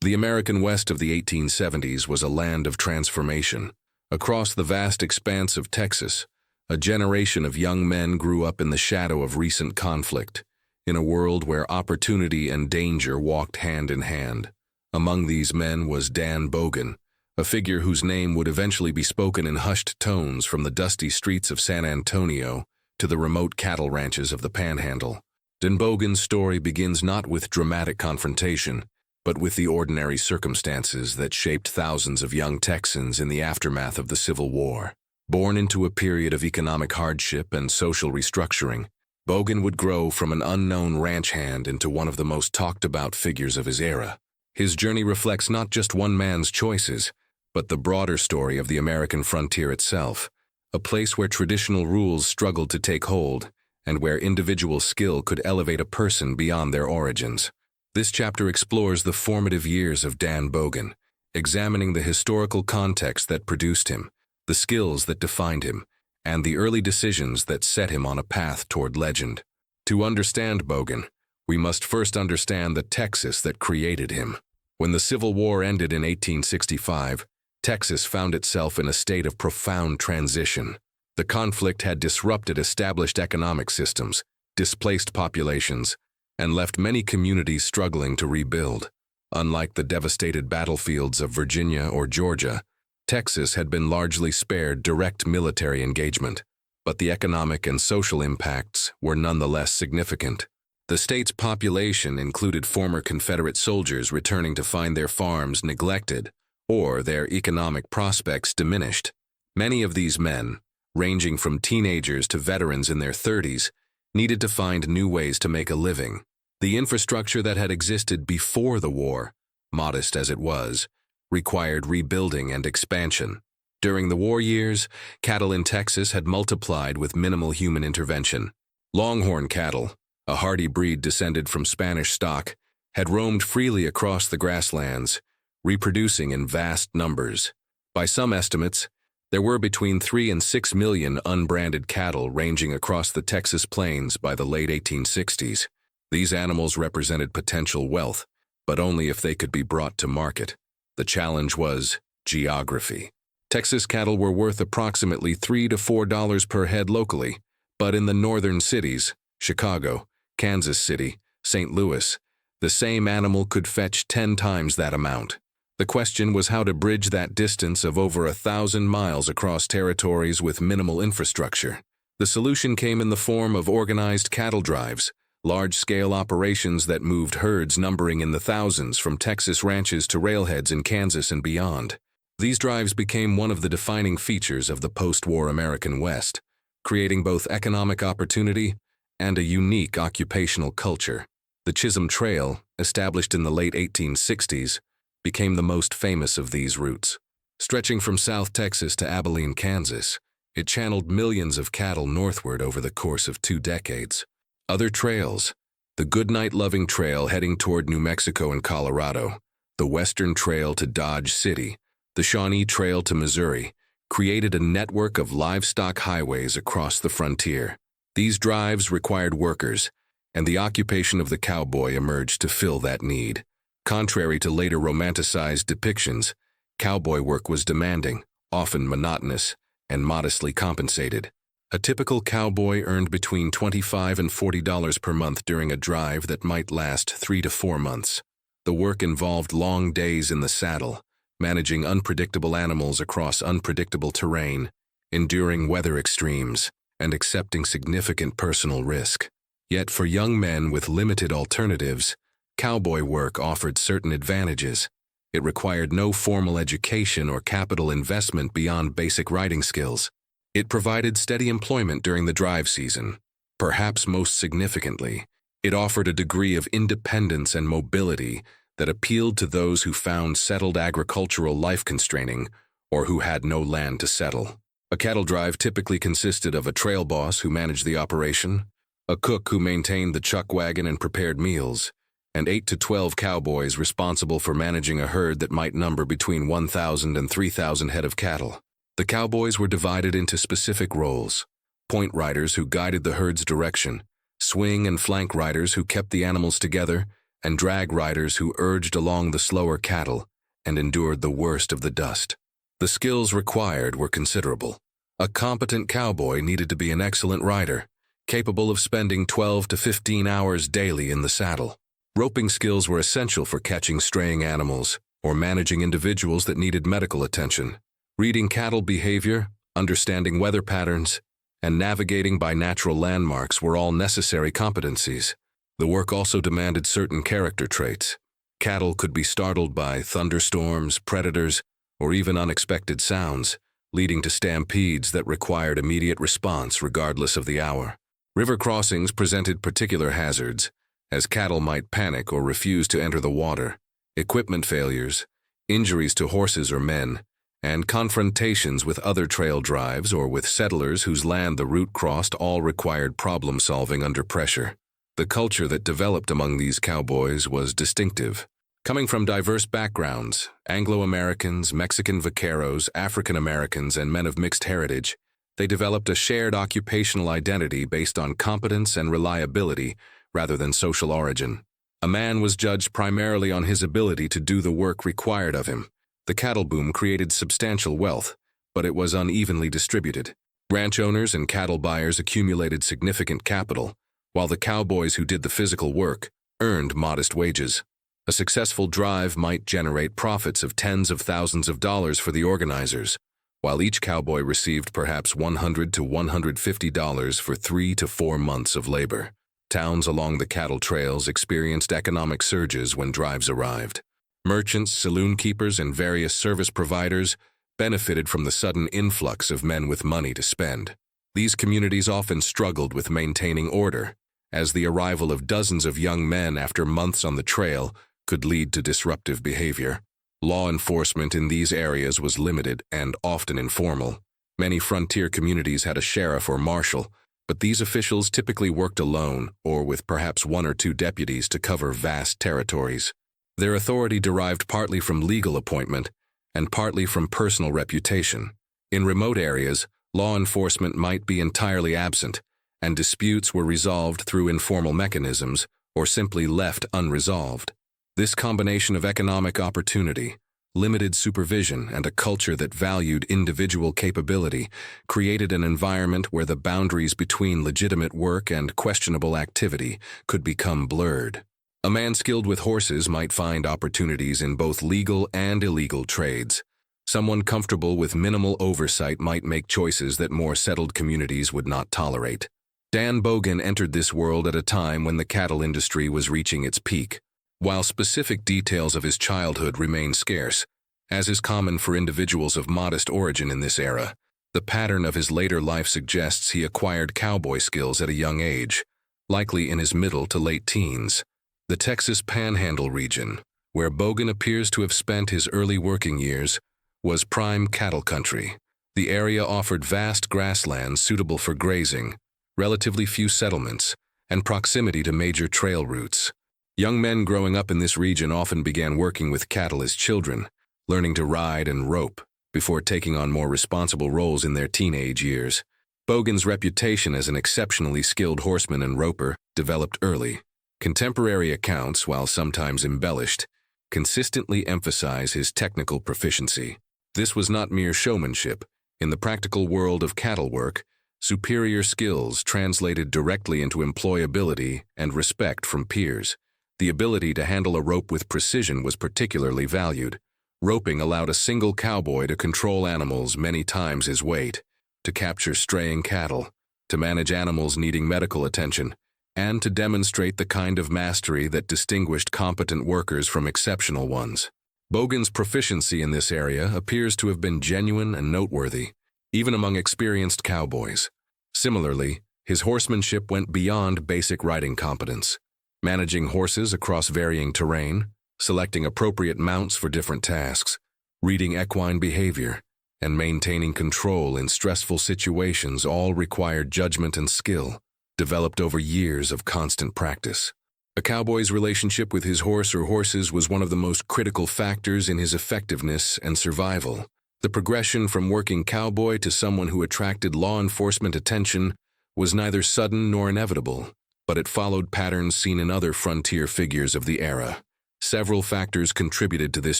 The American West of the 1870s was a land of transformation. Across the vast expanse of Texas, a generation of young men grew up in the shadow of recent conflict, in a world where opportunity and danger walked hand in hand. Among these men was Dan Bogan, a figure whose name would eventually be spoken in hushed tones from the dusty streets of San Antonio to the remote cattle ranches of the Panhandle. Dan Bogan's story begins not with dramatic confrontation, but with the ordinary circumstances that shaped thousands of young Texans in the aftermath of the Civil War. Born into a period of economic hardship and social restructuring, Bogan would grow from an unknown ranch hand into one of the most talked-about figures of his era. His journey reflects not just one man's choices, but the broader story of the American frontier itself, a place where traditional rules struggled to take hold and where individual skill could elevate a person beyond their origins. This chapter explores the formative years of Dan Bogan, examining the historical context that produced him, the skills that defined him, and the early decisions that set him on a path toward legend. To understand Bogan, we must first understand the Texas that created him. When the Civil War ended in 1865, Texas found itself in a state of profound transition. The conflict had disrupted established economic systems, displaced populations, and left many communities struggling to rebuild. Unlike the devastated battlefields of Virginia or Georgia, Texas had been largely spared direct military engagement, but the economic and social impacts were nonetheless significant. The state's population included former Confederate soldiers returning to find their farms neglected or their economic prospects diminished. Many of these men, ranging from teenagers to veterans in their 30s, needed to find new ways to make a living. The infrastructure that had existed before the war, modest as it was, required rebuilding and expansion. During the war years, cattle in Texas had multiplied with minimal human intervention. Longhorn cattle, a hardy breed descended from Spanish stock, had roamed freely across the grasslands, reproducing in vast numbers. By some estimates, there were between 3 and 6 million unbranded cattle ranging across the Texas plains by the late 1860s. These animals represented potential wealth, but only if they could be brought to market. The challenge was geography. Texas cattle were worth approximately $3 to $4 per head locally, but in the northern cities, Chicago, Kansas City, St. Louis, the same animal could fetch 10 times that amount. The question was how to bridge that distance of over 1,000 miles across territories with minimal infrastructure. The solution came in the form of organized cattle drives, large-scale operations that moved herds numbering in the thousands from Texas ranches to railheads in Kansas and beyond. These drives became one of the defining features of the post-war American West, creating both economic opportunity and a unique occupational culture. The Chisholm Trail, established in the late 1860s, became the most famous of these routes. Stretching from South Texas to Abilene, Kansas, it channeled millions of cattle northward over the course of 2 decades. Other trails, the Goodnight-Loving Trail heading toward New Mexico and Colorado, the Western Trail to Dodge City, the Shawnee Trail to Missouri, created a network of livestock highways across the frontier. These drives required workers, and the occupation of the cowboy emerged to fill that need. Contrary to later romanticized depictions, cowboy work was demanding, often monotonous, and modestly compensated. A typical cowboy earned between $25 and $40 per month during a drive that might last 3 to 4 months. The work involved long days in the saddle, managing unpredictable animals across unpredictable terrain, enduring weather extremes, and accepting significant personal risk. Yet for young men with limited alternatives, cowboy work offered certain advantages. It required no formal education or capital investment beyond basic riding skills. It provided steady employment during the drive season. Perhaps most significantly, it offered a degree of independence and mobility that appealed to those who found settled agricultural life constraining or who had no land to settle. A cattle drive typically consisted of a trail boss who managed the operation, a cook who maintained the chuck wagon and prepared meals, and 8 to 12 cowboys responsible for managing a herd that might number between 1,000 and 3,000 head of cattle. The cowboys were divided into specific roles: point riders who guided the herd's direction, swing and flank riders who kept the animals together, and drag riders who urged along the slower cattle and endured the worst of the dust. The skills required were considerable. A competent cowboy needed to be an excellent rider, capable of spending 12 to 15 hours daily in the saddle. Roping skills were essential for catching straying animals or managing individuals that needed medical attention. Reading cattle behavior, understanding weather patterns, and navigating by natural landmarks were all necessary competencies. The work also demanded certain character traits. Cattle could be startled by thunderstorms, predators, or even unexpected sounds, leading to stampedes that required immediate response regardless of the hour. River crossings presented particular hazards, as cattle might panic or refuse to enter the water. Equipment failures, injuries to horses or men, and confrontations with other trail drives or with settlers whose land the route crossed all required problem-solving under pressure. The culture that developed among these cowboys was distinctive. Coming from diverse backgrounds, Anglo-Americans, Mexican vaqueros, African-Americans, and men of mixed heritage, they developed a shared occupational identity based on competence and reliability rather than social origin. A man was judged primarily on his ability to do the work required of him. The cattle boom created substantial wealth, but it was unevenly distributed. Ranch owners and cattle buyers accumulated significant capital, while the cowboys who did the physical work earned modest wages. A successful drive might generate profits of tens of thousands of dollars for the organizers, while each cowboy received perhaps $100 to $150 for 3 to 4 months of labor. Towns along the cattle trails experienced economic surges when drives arrived. Merchants, saloon keepers, and various service providers benefited from the sudden influx of men with money to spend. These communities often struggled with maintaining order, as the arrival of dozens of young men after months on the trail could lead to disruptive behavior. Law enforcement in these areas was limited and often informal. Many frontier communities had a sheriff or marshal, but these officials typically worked alone or with perhaps 1 or 2 deputies to cover vast territories. Their authority derived partly from legal appointment and partly from personal reputation. In remote areas, law enforcement might be entirely absent, and disputes were resolved through informal mechanisms or simply left unresolved. This combination of economic opportunity, limited supervision, and a culture that valued individual capability created an environment where the boundaries between legitimate work and questionable activity could become blurred. A man skilled with horses might find opportunities in both legal and illegal trades. Someone comfortable with minimal oversight might make choices that more settled communities would not tolerate. Dan Bogan entered this world at a time when the cattle industry was reaching its peak. While specific details of his childhood remain scarce, as is common for individuals of modest origin in this era, the pattern of his later life suggests he acquired cowboy skills at a young age, likely in his middle to late teens. The Texas Panhandle region, where Bogan appears to have spent his early working years, was prime cattle country. The area offered vast grasslands suitable for grazing, relatively few settlements, and proximity to major trail routes. Young men growing up in this region often began working with cattle as children, learning to ride and rope, before taking on more responsible roles in their teenage years. Bogan's reputation as an exceptionally skilled horseman and roper developed early. Contemporary accounts, while sometimes embellished, consistently emphasize his technical proficiency. This was not mere showmanship. In the practical world of cattle work, superior skills translated directly into employability and respect from peers. The ability to handle a rope with precision was particularly valued. Roping allowed a single cowboy to control animals many times his weight, to capture straying cattle, to manage animals needing medical attention, and to demonstrate the kind of mastery that distinguished competent workers from exceptional ones. Bogan's proficiency in this area appears to have been genuine and noteworthy, even among experienced cowboys. Similarly, his horsemanship went beyond basic riding competence. Managing horses across varying terrain, selecting appropriate mounts for different tasks, reading equine behavior, and maintaining control in stressful situations all required judgment and skill, developed over years of constant practice. A cowboy's relationship with his horse or horses was one of the most critical factors in his effectiveness and survival. The progression from working cowboy to someone who attracted law enforcement attention was neither sudden nor inevitable. but it followed patterns seen in other frontier figures of the era. Several factors contributed to this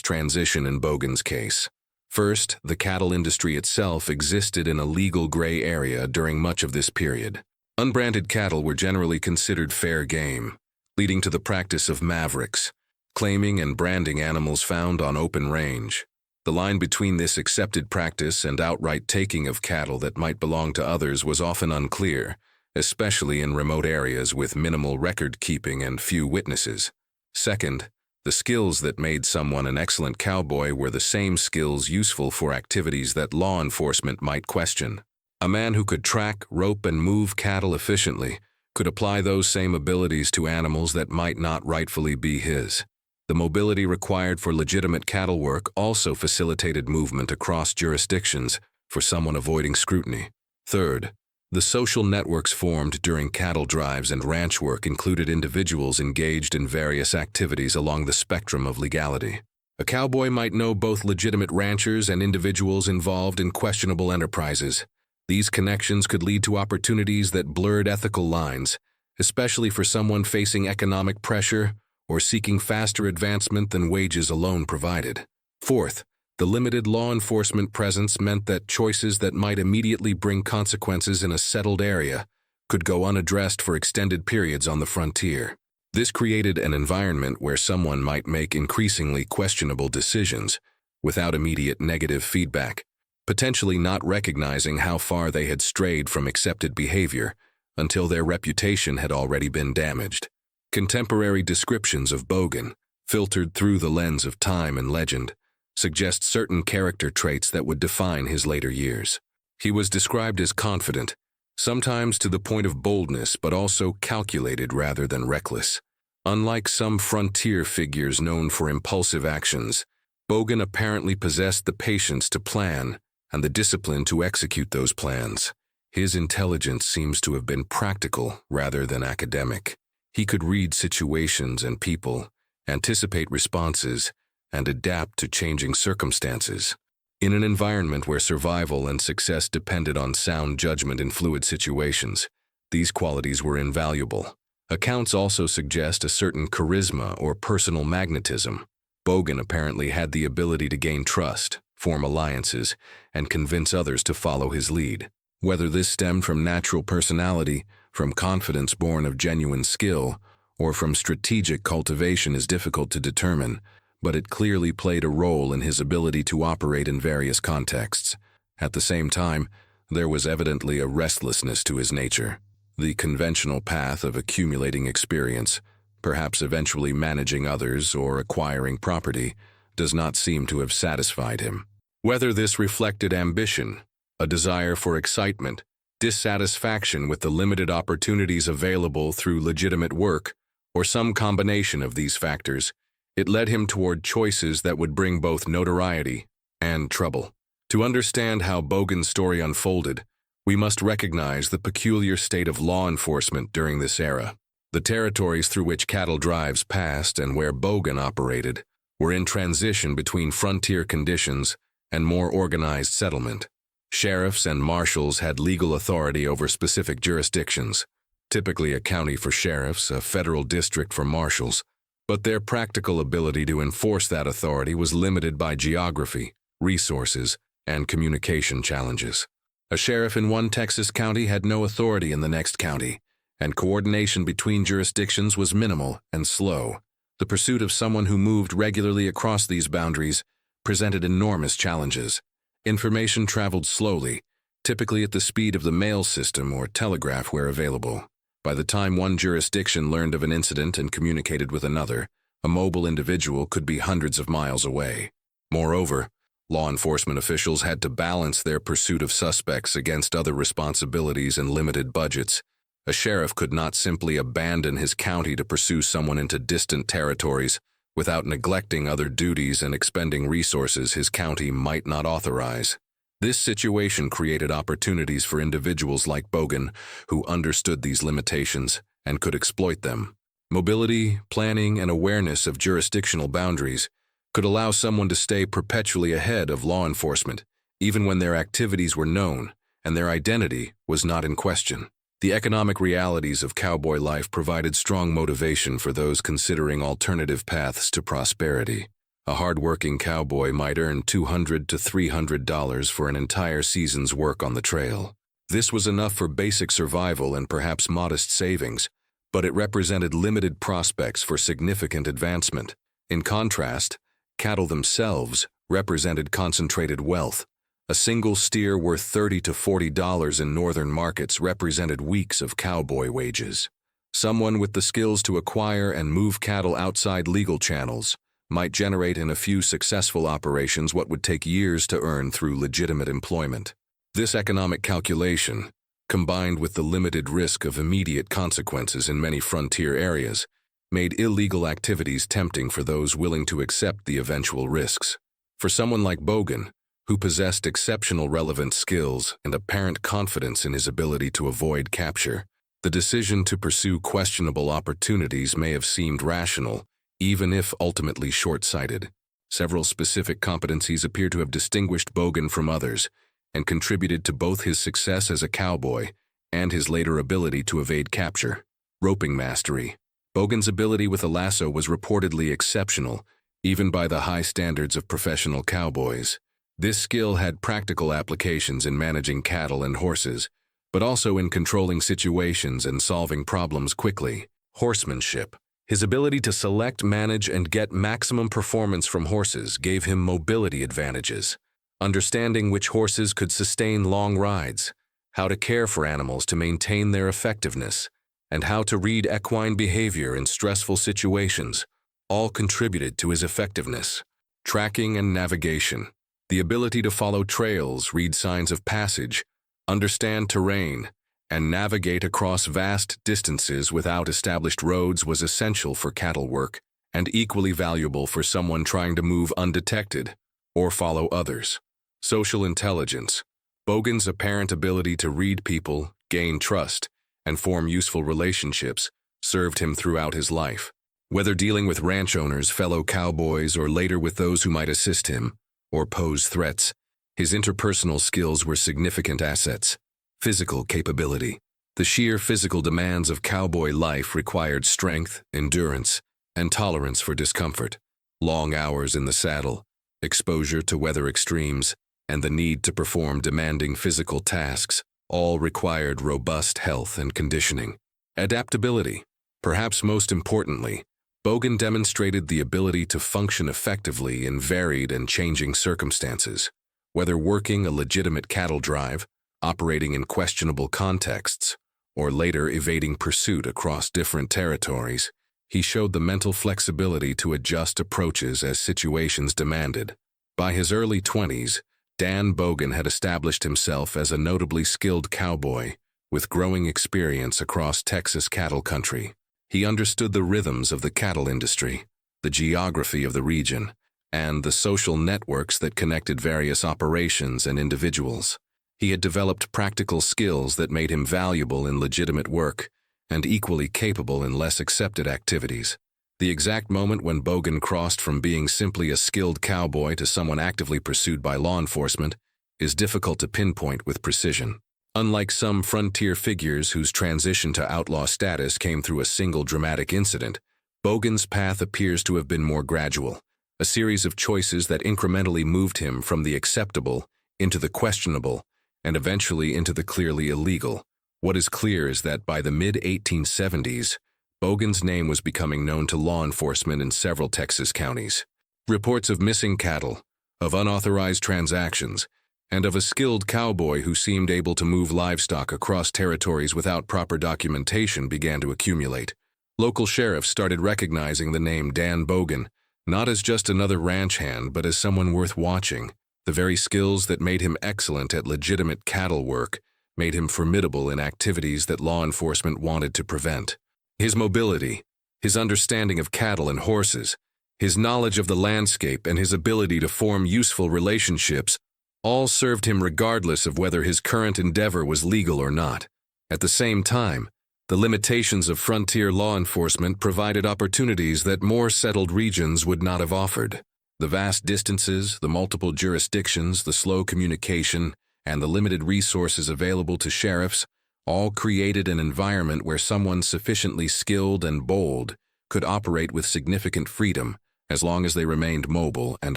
transition in Bogan's case. First, the cattle industry itself existed in a legal gray area during much of this period. Unbranded cattle were generally considered fair game, leading to the practice of mavericks, claiming and branding animals found on open range. The line between this accepted practice and outright taking of cattle that might belong to others was often unclear, especially in remote areas with minimal record-keeping and few witnesses. Second, the skills that made someone an excellent cowboy were the same skills useful for activities that law enforcement might question. A man who could track, rope, and move cattle efficiently could apply those same abilities to animals that might not rightfully be his. The mobility required for legitimate cattle work also facilitated movement across jurisdictions for someone avoiding scrutiny. Third, the social networks formed during cattle drives and ranch work included individuals engaged in various activities along the spectrum of legality. A cowboy might know both legitimate ranchers and individuals involved in questionable enterprises. These connections could lead to opportunities that blurred ethical lines, especially for someone facing economic pressure or seeking faster advancement than wages alone provided. Fourth, the limited law enforcement presence meant that choices that might immediately bring consequences in a settled area could go unaddressed for extended periods on the frontier. This created an environment where someone might make increasingly questionable decisions without immediate negative feedback, potentially not recognizing how far they had strayed from accepted behavior until their reputation had already been damaged. Contemporary descriptions of Bogan, filtered through the lens of time and legend, suggest certain character traits that would define his later years. He was described as confident, sometimes to the point of boldness, but also calculated rather than reckless. Unlike some frontier figures known for impulsive actions, Bogan apparently possessed the patience to plan and the discipline to execute those plans. His intelligence seems to have been practical rather than academic. He could read situations and people, anticipate responses, and adapt to changing circumstances. In an environment where survival and success depended on sound judgment in fluid situations, these qualities were invaluable. Accounts also suggest a certain charisma or personal magnetism. Bogan apparently had the ability to gain trust, form alliances, and convince others to follow his lead. Whether this stemmed from natural personality, from confidence born of genuine skill, or from strategic cultivation is difficult to determine, but it clearly played a role in his ability to operate in various contexts. At the same time, there was evidently a restlessness to his nature. The conventional path of accumulating experience, perhaps eventually managing others or acquiring property, does not seem to have satisfied him. Whether this reflected ambition, a desire for excitement, dissatisfaction with the limited opportunities available through legitimate work, or some combination of these factors, it led him toward choices that would bring both notoriety and trouble. To understand how Bogan's story unfolded, we must recognize the peculiar state of law enforcement during this era. The territories through which cattle drives passed and where Bogan operated were in transition between frontier conditions and more organized settlement. Sheriffs and marshals had legal authority over specific jurisdictions, typically a county for sheriffs, a federal district for marshals, but their practical ability to enforce that authority was limited by geography, resources, and communication challenges. A sheriff in one Texas county had no authority in the next county, and coordination between jurisdictions was minimal and slow. The pursuit of someone who moved regularly across these boundaries presented enormous challenges. Information traveled slowly, typically at the speed of the mail system or telegraph where available. By the time one jurisdiction learned of an incident and communicated with another, a mobile individual could be hundreds of miles away. Moreover, law enforcement officials had to balance their pursuit of suspects against other responsibilities and limited budgets. A sheriff could not simply abandon his county to pursue someone into distant territories without neglecting other duties and expending resources his county might not authorize. This situation created opportunities for individuals like Bogan who understood these limitations and could exploit them. Mobility, planning, and awareness of jurisdictional boundaries could allow someone to stay perpetually ahead of law enforcement, even when their activities were known and their identity was not in question. The economic realities of cowboy life provided strong motivation for those considering alternative paths to prosperity. A hard-working cowboy might earn $200 to $300 for an entire season's work on the trail. This was enough for basic survival and perhaps modest savings, but it represented limited prospects for significant advancement. In contrast, cattle themselves represented concentrated wealth. A single steer worth $30 to $40 in northern markets represented weeks of cowboy wages. Someone with the skills to acquire and move cattle outside legal channels might generate in a few successful operations what would take years to earn through legitimate employment. This economic calculation, combined with the limited risk of immediate consequences in many frontier areas, made illegal activities tempting for those willing to accept the eventual risks. For someone like Bogan, who possessed exceptional relevant skills and apparent confidence in his ability to avoid capture, the decision to pursue questionable opportunities may have seemed rational, even if ultimately short-sighted. Several specific competencies appear to have distinguished Bogan from others and contributed to both his success as a cowboy and his later ability to evade capture. Roping mastery. Bogan's ability with a lasso was reportedly exceptional, even by the high standards of professional cowboys. This skill had practical applications in managing cattle and horses, but also in controlling situations and solving problems quickly. Horsemanship. His ability to select, manage, and get maximum performance from horses gave him mobility advantages. Understanding which horses could sustain long rides, how to care for animals to maintain their effectiveness, and how to read equine behavior in stressful situations, all contributed to his effectiveness. Tracking and navigation. The ability to follow trails, read signs of passage, understand terrain, and navigate across vast distances without established roads was essential for cattle work and equally valuable for someone trying to move undetected or follow others. Social intelligence. Bogan's apparent ability to read people, gain trust, and form useful relationships served him throughout his life. Whether dealing with ranch owners, fellow cowboys, or later with those who might assist him or pose threats, his interpersonal skills were significant assets. Physical capability. The sheer physical demands of cowboy life required strength, endurance, and tolerance for discomfort. Long hours in the saddle, exposure to weather extremes, and the need to perform demanding physical tasks all required robust health and conditioning. Adaptability. Perhaps most importantly, Bogan demonstrated the ability to function effectively in varied and changing circumstances. Whether working a legitimate cattle drive, operating in questionable contexts, or later evading pursuit across different territories, he showed the mental flexibility to adjust approaches as situations demanded. By his early 20s, Dan Bogan had established himself as a notably skilled cowboy with growing experience across Texas cattle country. He understood the rhythms of the cattle industry, the geography of the region, and the social networks that connected various operations and individuals. He had developed practical skills that made him valuable in legitimate work and equally capable in less accepted activities. The exact moment when Bogan crossed from being simply a skilled cowboy to someone actively pursued by law enforcement is difficult to pinpoint with precision. Unlike some frontier figures whose transition to outlaw status came through a single dramatic incident, Bogan's path appears to have been more gradual, a series of choices that incrementally moved him from the acceptable into the questionable and eventually into the clearly illegal. What is clear is that by the mid-1870s, Bogan's name was becoming known to law enforcement in several Texas counties. Reports of missing cattle, of unauthorized transactions, and of a skilled cowboy who seemed able to move livestock across territories without proper documentation began to accumulate. Local sheriffs started recognizing the name Dan Bogan, not as just another ranch hand, but as someone worth watching. The very skills that made him excellent at legitimate cattle work made him formidable in activities that law enforcement wanted to prevent. His mobility, his understanding of cattle and horses, his knowledge of the landscape, and his ability to form useful relationships all served him regardless of whether his current endeavor was legal or not. At the same time, the limitations of frontier law enforcement provided opportunities that more settled regions would not have offered. The vast distances, the multiple jurisdictions, the slow communication, and the limited resources available to sheriffs all created an environment where someone sufficiently skilled and bold could operate with significant freedom as long as they remained mobile and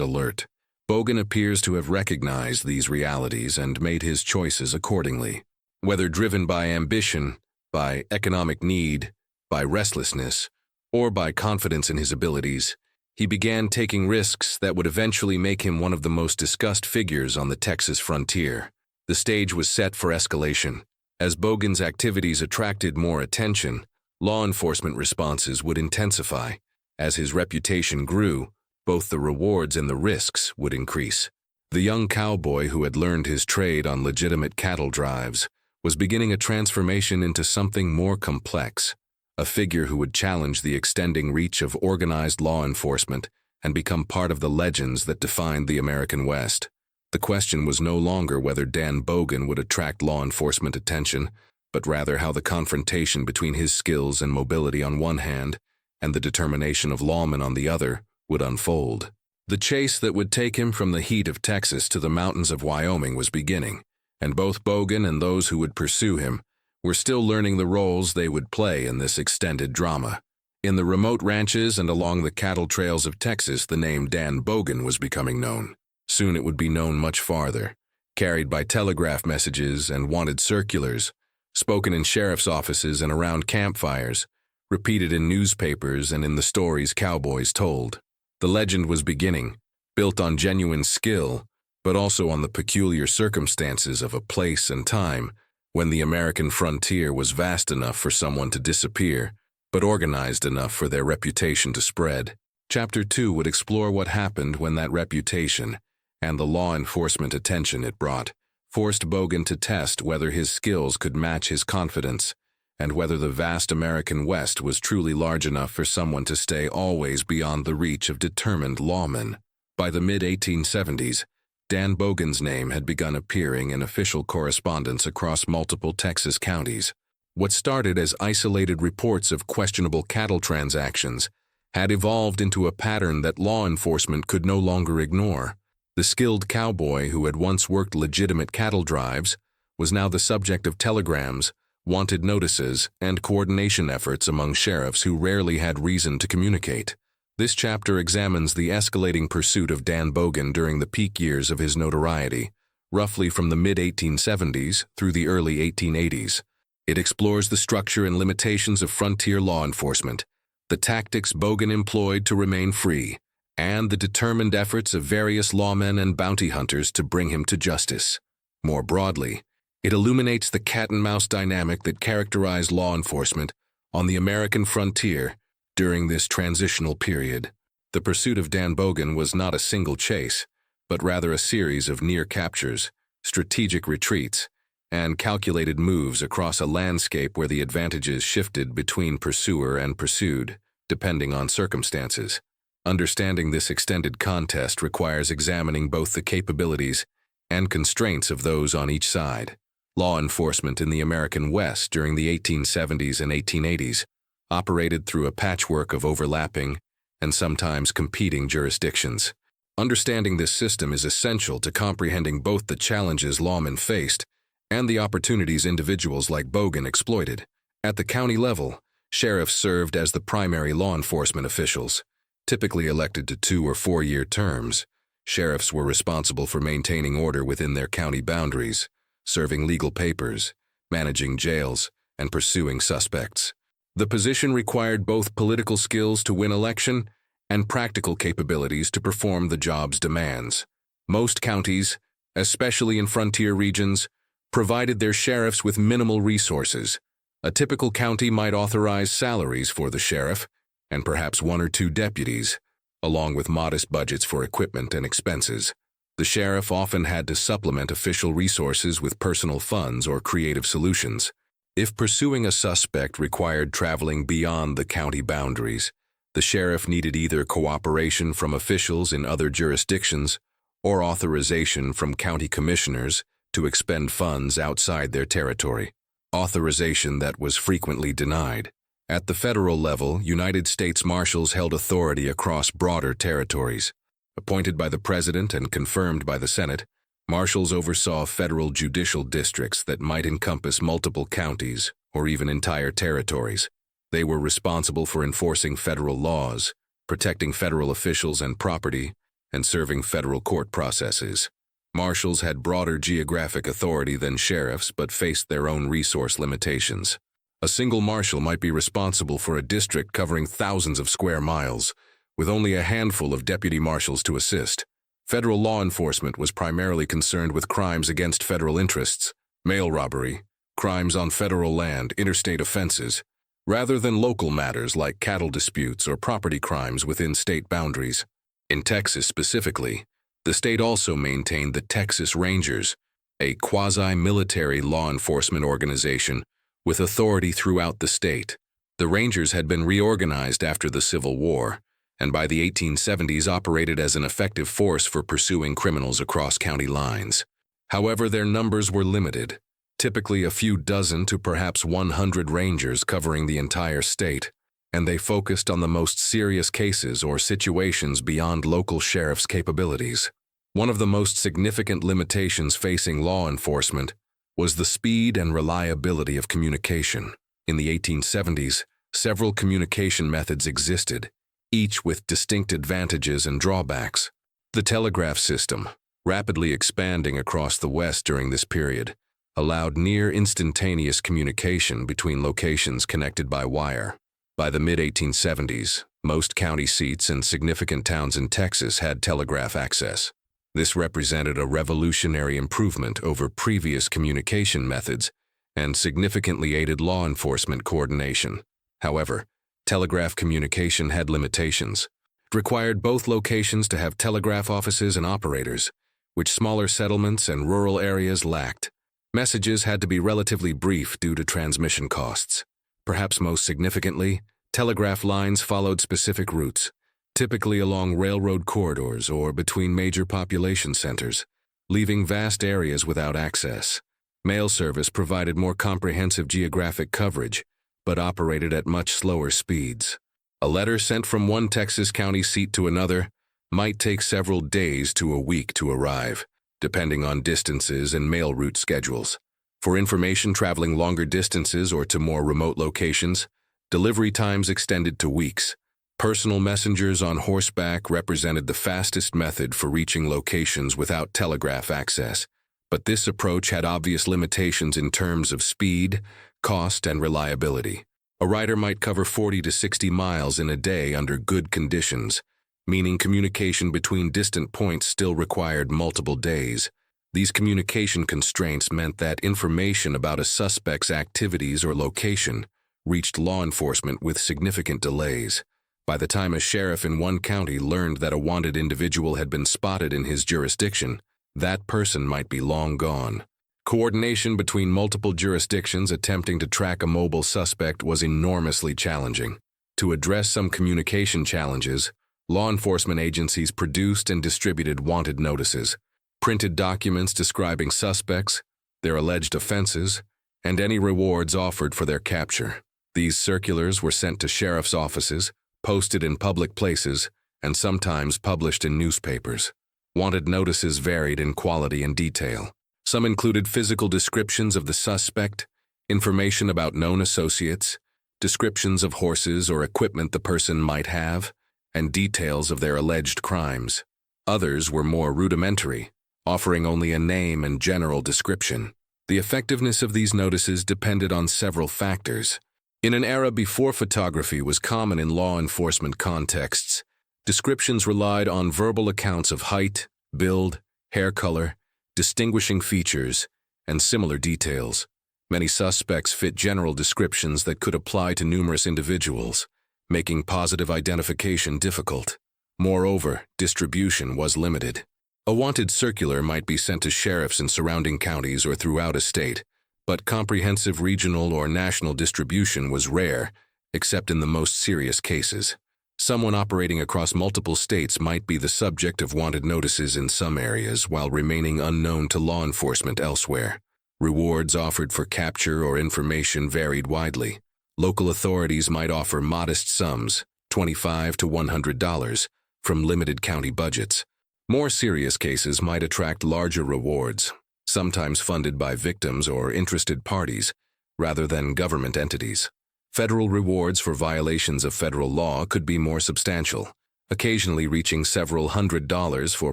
alert. Bogan appears to have recognized these realities and made his choices accordingly. Whether driven by ambition, by economic need, by restlessness, or by confidence in his abilities, he began taking risks that would eventually make him one of the most discussed figures on the Texas frontier. The stage was set for escalation. As Bogan's activities attracted more attention, law enforcement responses would intensify. As his reputation grew, both the rewards and the risks would increase. The young cowboy who had learned his trade on legitimate cattle drives was beginning a transformation into something more complex, a figure who would challenge the extending reach of organized law enforcement and become part of the legends that defined the American West. The question was no longer whether Dan Bogan would attract law enforcement attention, but rather how the confrontation between his skills and mobility on one hand and the determination of Lawman on the other would unfold. The chase that would take him from the heat of Texas to the mountains of Wyoming was beginning, and both Bogan and those who would pursue him were still learning the roles they would play in this extended drama. In the remote ranches and along the cattle trails of Texas, the name Dan Bogan was becoming known. Soon it would be known much farther, carried by telegraph messages and wanted circulars, spoken in sheriff's offices and around campfires, repeated in newspapers and in the stories cowboys told. The legend was beginning, built on genuine skill, but also on the peculiar circumstances of a place and time when the American frontier was vast enough for someone to disappear, but organized enough for their reputation to spread. Chapter 2 would explore what happened when that reputation, and the law enforcement attention it brought, forced Bogan to test whether his skills could match his confidence, and whether the vast American West was truly large enough for someone to stay always beyond the reach of determined lawmen. By the mid-1870s, Dan Bogan's name had begun appearing in official correspondence across multiple Texas counties. What started as isolated reports of questionable cattle transactions had evolved into a pattern that law enforcement could no longer ignore. The skilled cowboy who had once worked legitimate cattle drives was now the subject of telegrams, wanted notices, and coordination efforts among sheriffs who rarely had reason to communicate. This chapter examines the escalating pursuit of Dan Bogan during the peak years of his notoriety, roughly from the mid-1870s through the early 1880s. It explores the structure and limitations of frontier law enforcement, the tactics Bogan employed to remain free, and the determined efforts of various lawmen and bounty hunters to bring him to justice. More broadly, it illuminates the cat-and-mouse dynamic that characterized law enforcement on the American frontier during this transitional period. The pursuit of Dan Bogan was not a single chase, but rather a series of near captures, strategic retreats, and calculated moves across a landscape where the advantages shifted between pursuer and pursued, depending on circumstances. Understanding this extended contest requires examining both the capabilities and constraints of those on each side. Law enforcement in the American West during the 1870s and 1880s operated through a patchwork of overlapping and sometimes competing jurisdictions. Understanding this system is essential to comprehending both the challenges lawmen faced and the opportunities individuals like Bogan exploited. At the county level, sheriffs served as the primary law enforcement officials, typically elected to 2- or 4-year terms. Sheriffs were responsible for maintaining order within their county boundaries, serving legal papers, managing jails, and pursuing suspects. The position required both political skills to win election and practical capabilities to perform the job's demands. Most counties, especially in frontier regions, provided their sheriffs with minimal resources. A typical county might authorize salaries for the sheriff and perhaps 1 or 2 deputies, along with modest budgets for equipment and expenses. The sheriff often had to supplement official resources with personal funds or creative solutions. If pursuing a suspect required traveling beyond the county boundaries, the sheriff needed either cooperation from officials in other jurisdictions or authorization from county commissioners to expend funds outside their territory, authorization that was frequently denied. At the federal level, United States Marshals held authority across broader territories. Appointed by the President and confirmed by the Senate, Marshals oversaw federal judicial districts that might encompass multiple counties or even entire territories. They were responsible for enforcing federal laws, protecting federal officials and property, and serving federal court processes. Marshals had broader geographic authority than sheriffs but faced their own resource limitations. A single marshal might be responsible for a district covering thousands of square miles, with only a handful of deputy marshals to assist. Federal law enforcement was primarily concerned with crimes against federal interests, mail robbery, crimes on federal land, interstate offenses, rather than local matters like cattle disputes or property crimes within state boundaries. In Texas specifically, the state also maintained the Texas Rangers, a quasi-military law enforcement organization with authority throughout the state. The Rangers had been reorganized after the Civil War, and by the 1870s operated as an effective force for pursuing criminals across county lines. However, their numbers were limited, typically a few dozen to perhaps 100 Rangers covering the entire state, and they focused on the most serious cases or situations beyond local sheriff's capabilities. One of the most significant limitations facing law enforcement was the speed and reliability of communication. In the 1870s, several communication methods existed, each with distinct advantages and drawbacks. The telegraph system, rapidly expanding across the West during this period, allowed near-instantaneous communication between locations connected by wire. By the mid-1870s, most county seats and significant towns in Texas had telegraph access. This represented a revolutionary improvement over previous communication methods and significantly aided law enforcement coordination. However, telegraph communication had limitations. It required both locations to have telegraph offices and operators, which smaller settlements and rural areas lacked. Messages had to be relatively brief due to transmission costs. Perhaps most significantly, telegraph lines followed specific routes, typically along railroad corridors or between major population centers, leaving vast areas without access. Mail service provided more comprehensive geographic coverage, but operated at much slower speeds. A letter sent from one Texas county seat to another might take several days to a week to arrive, depending on distances and mail route schedules. For information traveling longer distances or to more remote locations, delivery times extended to weeks. Personal messengers on horseback represented the fastest method for reaching locations without telegraph access, but this approach had obvious limitations in terms of speed, cost, and reliability. A rider might cover 40 to 60 miles in a day under good conditions, meaning communication between distant points still required multiple days. These communication constraints meant that information about a suspect's activities or location reached law enforcement with significant delays. By the time a sheriff in one county learned that a wanted individual had been spotted in his jurisdiction, that person might be long gone. Coordination between multiple jurisdictions attempting to track a mobile suspect was enormously challenging. To address some communication challenges, law enforcement agencies produced and distributed wanted notices, printed documents describing suspects, their alleged offenses, and any rewards offered for their capture. These circulars were sent to sheriff's offices, posted in public places, and sometimes published in newspapers. Wanted notices varied in quality and detail. Some included physical descriptions of the suspect, information about known associates, descriptions of horses or equipment the person might have, and details of their alleged crimes. Others were more rudimentary, offering only a name and general description. The effectiveness of these notices depended on several factors. In an era before photography was common in law enforcement contexts, descriptions relied on verbal accounts of height, build, hair color, distinguishing features, and similar details. Many suspects fit general descriptions that could apply to numerous individuals, making positive identification difficult. Moreover, distribution was limited. A wanted circular might be sent to sheriffs in surrounding counties or throughout a state, but comprehensive regional or national distribution was rare, except in the most serious cases. Someone operating across multiple states might be the subject of wanted notices in some areas while remaining unknown to law enforcement elsewhere. Rewards offered for capture or information varied widely. Local authorities might offer modest sums, $25 to $100, from limited county budgets. More serious cases might attract larger rewards, sometimes funded by victims or interested parties, rather than government entities. Federal rewards for violations of federal law could be more substantial, occasionally reaching several $100s for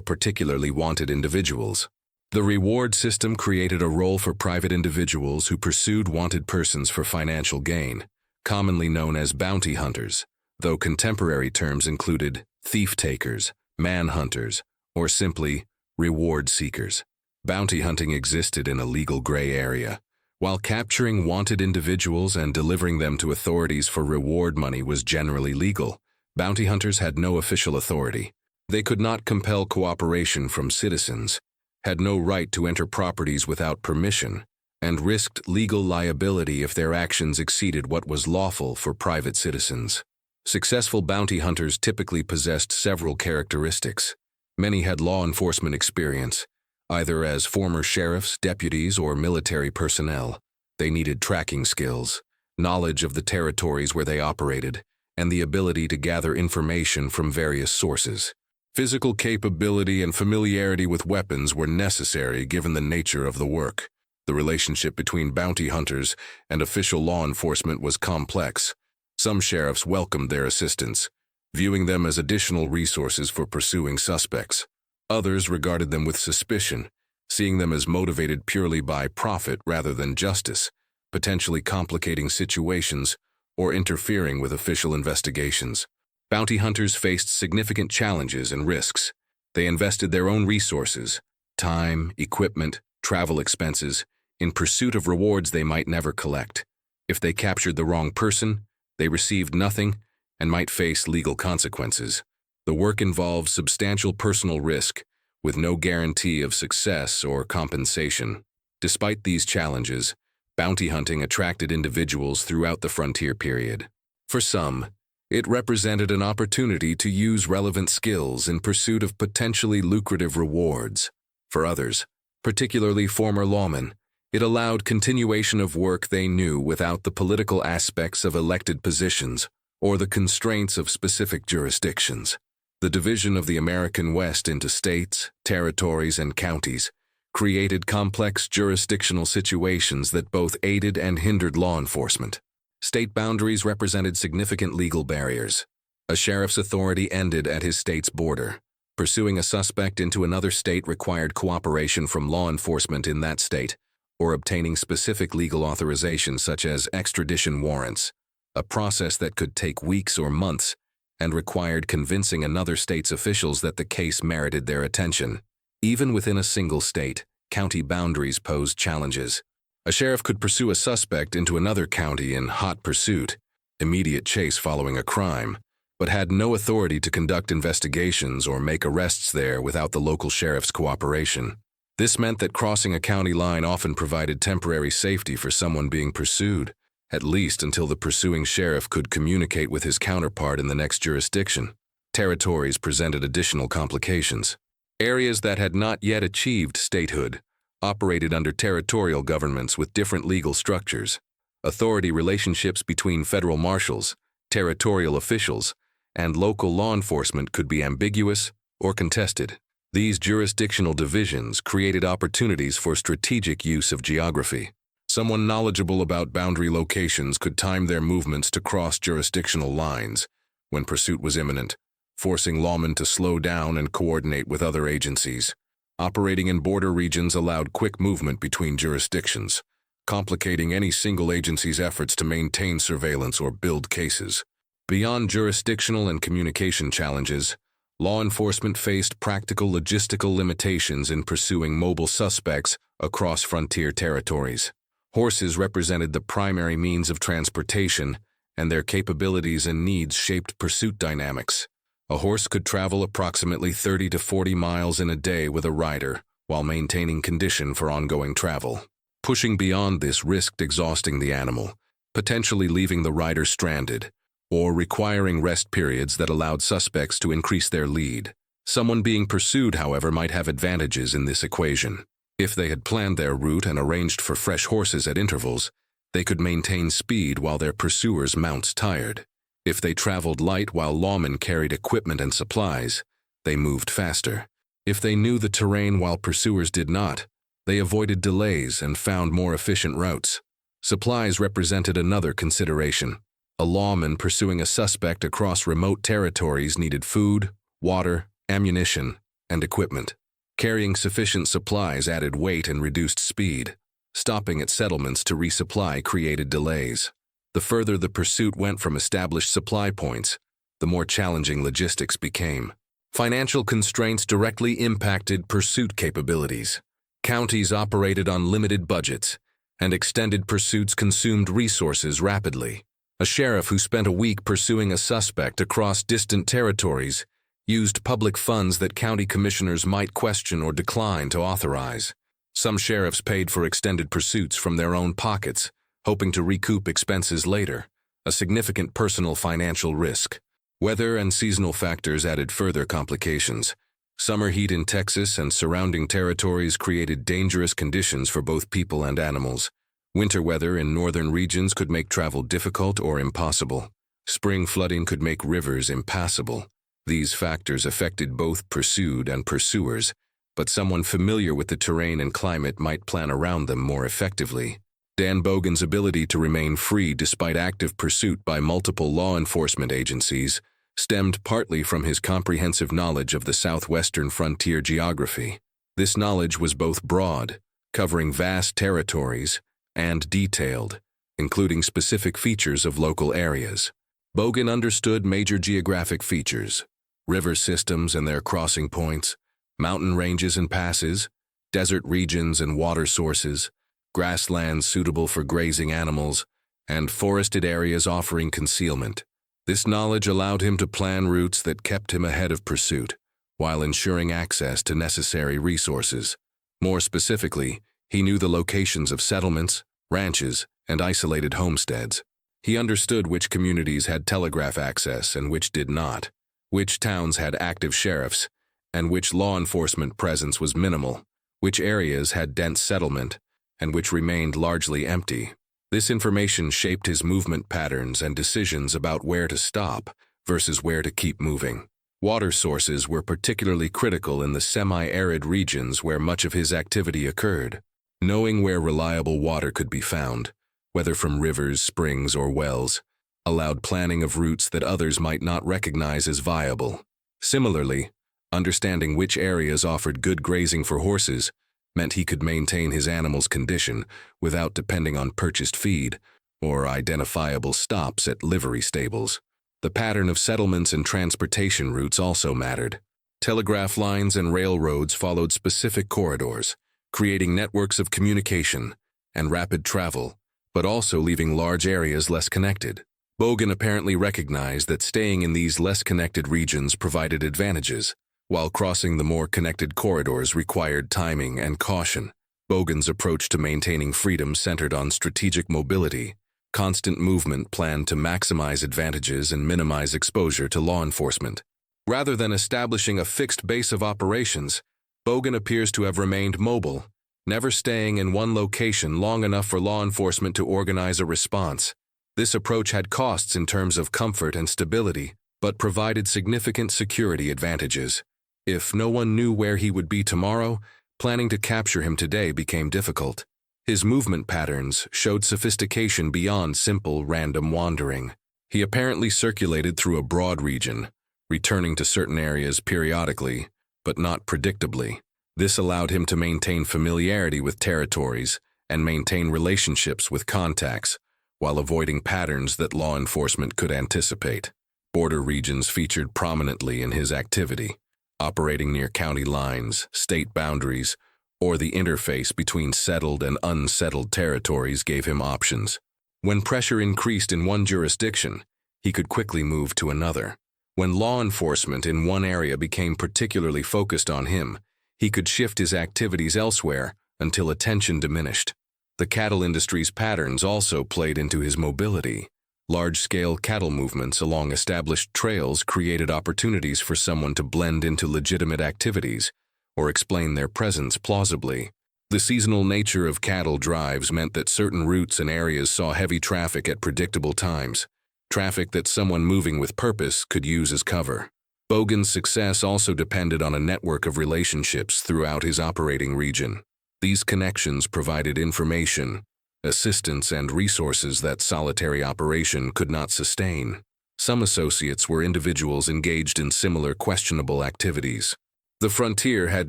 particularly wanted individuals. The reward system created a role for private individuals who pursued wanted persons for financial gain, commonly known as bounty hunters, though contemporary terms included thief-takers, manhunters, or simply reward seekers. Bounty hunting existed in a legal gray area. While capturing wanted individuals and delivering them to authorities for reward money was generally legal, bounty hunters had no official authority. They could not compel cooperation from citizens, had no right to enter properties without permission, and risked legal liability if their actions exceeded what was lawful for private citizens. Successful bounty hunters typically possessed several characteristics. Many had law enforcement experience, either as former sheriffs, deputies, or military personnel. They needed tracking skills, knowledge of the territories where they operated, and the ability to gather information from various sources. Physical capability and familiarity with weapons were necessary given the nature of the work. The relationship between bounty hunters and official law enforcement was complex. Some sheriffs welcomed their assistance, viewing them as additional resources for pursuing suspects. Others regarded them with suspicion, seeing them as motivated purely by profit rather than justice, potentially complicating situations or interfering with official investigations. Bounty hunters faced significant challenges and risks. They invested their own resources, time, equipment, travel expenses, in pursuit of rewards they might never collect. If they captured the wrong person, they received nothing and might face legal consequences. The work involved substantial personal risk, with no guarantee of success or compensation. Despite these challenges, bounty hunting attracted individuals throughout the frontier period. For some, it represented an opportunity to use relevant skills in pursuit of potentially lucrative rewards. For others, particularly former lawmen, it allowed continuation of work they knew without the political aspects of elected positions or the constraints of specific jurisdictions. The division of the American West into states, territories, and counties created complex jurisdictional situations that both aided and hindered law enforcement. State boundaries represented significant legal barriers. A sheriff's authority ended at his state's border. Pursuing a suspect into another state required cooperation from law enforcement in that state, or obtaining specific legal authorization such as extradition warrants, a process that could take weeks or months and required convincing another state's officials that the case merited their attention. Even within a single state, county boundaries posed challenges. A sheriff could pursue a suspect into another county in hot pursuit, immediate chase following a crime, but had no authority to conduct investigations or make arrests there without the local sheriff's cooperation. This meant that crossing a county line often provided temporary safety for someone being pursued, at least until the pursuing sheriff could communicate with his counterpart in the next jurisdiction. Territories presented additional complications. Areas that had not yet achieved statehood operated under territorial governments with different legal structures. Authority relationships between federal marshals, territorial officials, and local law enforcement could be ambiguous or contested. These jurisdictional divisions created opportunities for strategic use of geography. Someone knowledgeable about boundary locations could time their movements to cross jurisdictional lines when pursuit was imminent, forcing lawmen to slow down and coordinate with other agencies. Operating in border regions allowed quick movement between jurisdictions, complicating any single agency's efforts to maintain surveillance or build cases. Beyond jurisdictional and communication challenges, law enforcement faced practical logistical limitations in pursuing mobile suspects across frontier territories. Horses represented the primary means of transportation, and their capabilities and needs shaped pursuit dynamics. A horse could travel approximately 30 to 40 miles in a day with a rider, while maintaining condition for ongoing travel. Pushing beyond this risked exhausting the animal, potentially leaving the rider stranded, or requiring rest periods that allowed suspects to increase their lead. Someone being pursued, however, might have advantages in this equation. If they had planned their route and arranged for fresh horses at intervals, they could maintain speed while their pursuers' mounts tired. If they traveled light while lawmen carried equipment and supplies, they moved faster. If they knew the terrain while pursuers did not, they avoided delays and found more efficient routes. Supplies represented another consideration. A lawman pursuing a suspect across remote territories needed food, water, ammunition, and equipment. Carrying sufficient supplies added weight and reduced speed. Stopping at settlements to resupply created delays. The further the pursuit went from established supply points, the more challenging logistics became. Financial constraints directly impacted pursuit capabilities. Counties operated on limited budgets, and extended pursuits consumed resources rapidly. A sheriff who spent a week pursuing a suspect across distant territories used public funds that county commissioners might question or decline to authorize. Some sheriffs paid for extended pursuits from their own pockets, hoping to recoup expenses later, a significant personal financial risk. Weather and seasonal factors added further complications. Summer heat in Texas and surrounding territories created dangerous conditions for both people and animals. Winter weather in northern regions could make travel difficult or impossible. Spring flooding could make rivers impassable. These factors affected both pursued and pursuers, but someone familiar with the terrain and climate might plan around them more effectively. Dan Bogan's ability to remain free despite active pursuit by multiple law enforcement agencies stemmed partly from his comprehensive knowledge of the southwestern frontier geography. This knowledge was both broad, covering vast territories, and detailed, including specific features of local areas. Bogan understood major geographic features: river systems and their crossing points, mountain ranges and passes, desert regions and water sources, grasslands suitable for grazing animals, and forested areas offering concealment. This knowledge allowed him to plan routes that kept him ahead of pursuit, while ensuring access to necessary resources. More specifically, he knew the locations of settlements, ranches, and isolated homesteads. He understood which communities had telegraph access and which did not, which towns had active sheriffs, and which law enforcement presence was minimal, which areas had dense settlement, and which remained largely empty. This information shaped his movement patterns and decisions about where to stop versus where to keep moving. Water sources were particularly critical in the semi-arid regions where much of his activity occurred. Knowing where reliable water could be found, whether from rivers, springs, or wells, allowed planning of routes that others might not recognize as viable. Similarly, understanding which areas offered good grazing for horses meant he could maintain his animal's condition without depending on purchased feed or identifiable stops at livery stables. The pattern of settlements and transportation routes also mattered. Telegraph lines and railroads followed specific corridors, creating networks of communication and rapid travel, but also leaving large areas less connected. Bogan apparently recognized that staying in these less connected regions provided advantages, while crossing the more connected corridors required timing and caution. Bogan's approach to maintaining freedom centered on strategic mobility, constant movement planned to maximize advantages and minimize exposure to law enforcement. Rather than establishing a fixed base of operations, Bogan appears to have remained mobile, never staying in one location long enough for law enforcement to organize a response. This approach had costs in terms of comfort and stability, but provided significant security advantages. If no one knew where he would be tomorrow, planning to capture him today became difficult. His movement patterns showed sophistication beyond simple random wandering. He apparently circulated through a broad region, returning to certain areas periodically, but not predictably. This allowed him to maintain familiarity with territories and maintain relationships with contacts, while avoiding patterns that law enforcement could anticipate. Border regions featured prominently in his activity. Operating near county lines, state boundaries, or the interface between settled and unsettled territories gave him options. When pressure increased in one jurisdiction, he could quickly move to another. When law enforcement in one area became particularly focused on him, he could shift his activities elsewhere until attention diminished. The cattle industry's patterns also played into his mobility. Large-scale cattle movements along established trails created opportunities for someone to blend into legitimate activities or explain their presence plausibly. The seasonal nature of cattle drives meant that certain routes and areas saw heavy traffic at predictable times, traffic that someone moving with purpose could use as cover. Bogan's success also depended on a network of relationships throughout his operating region. These connections provided information, assistance, and resources that solitary operation could not sustain. Some associates were individuals engaged in similar questionable activities. The frontier had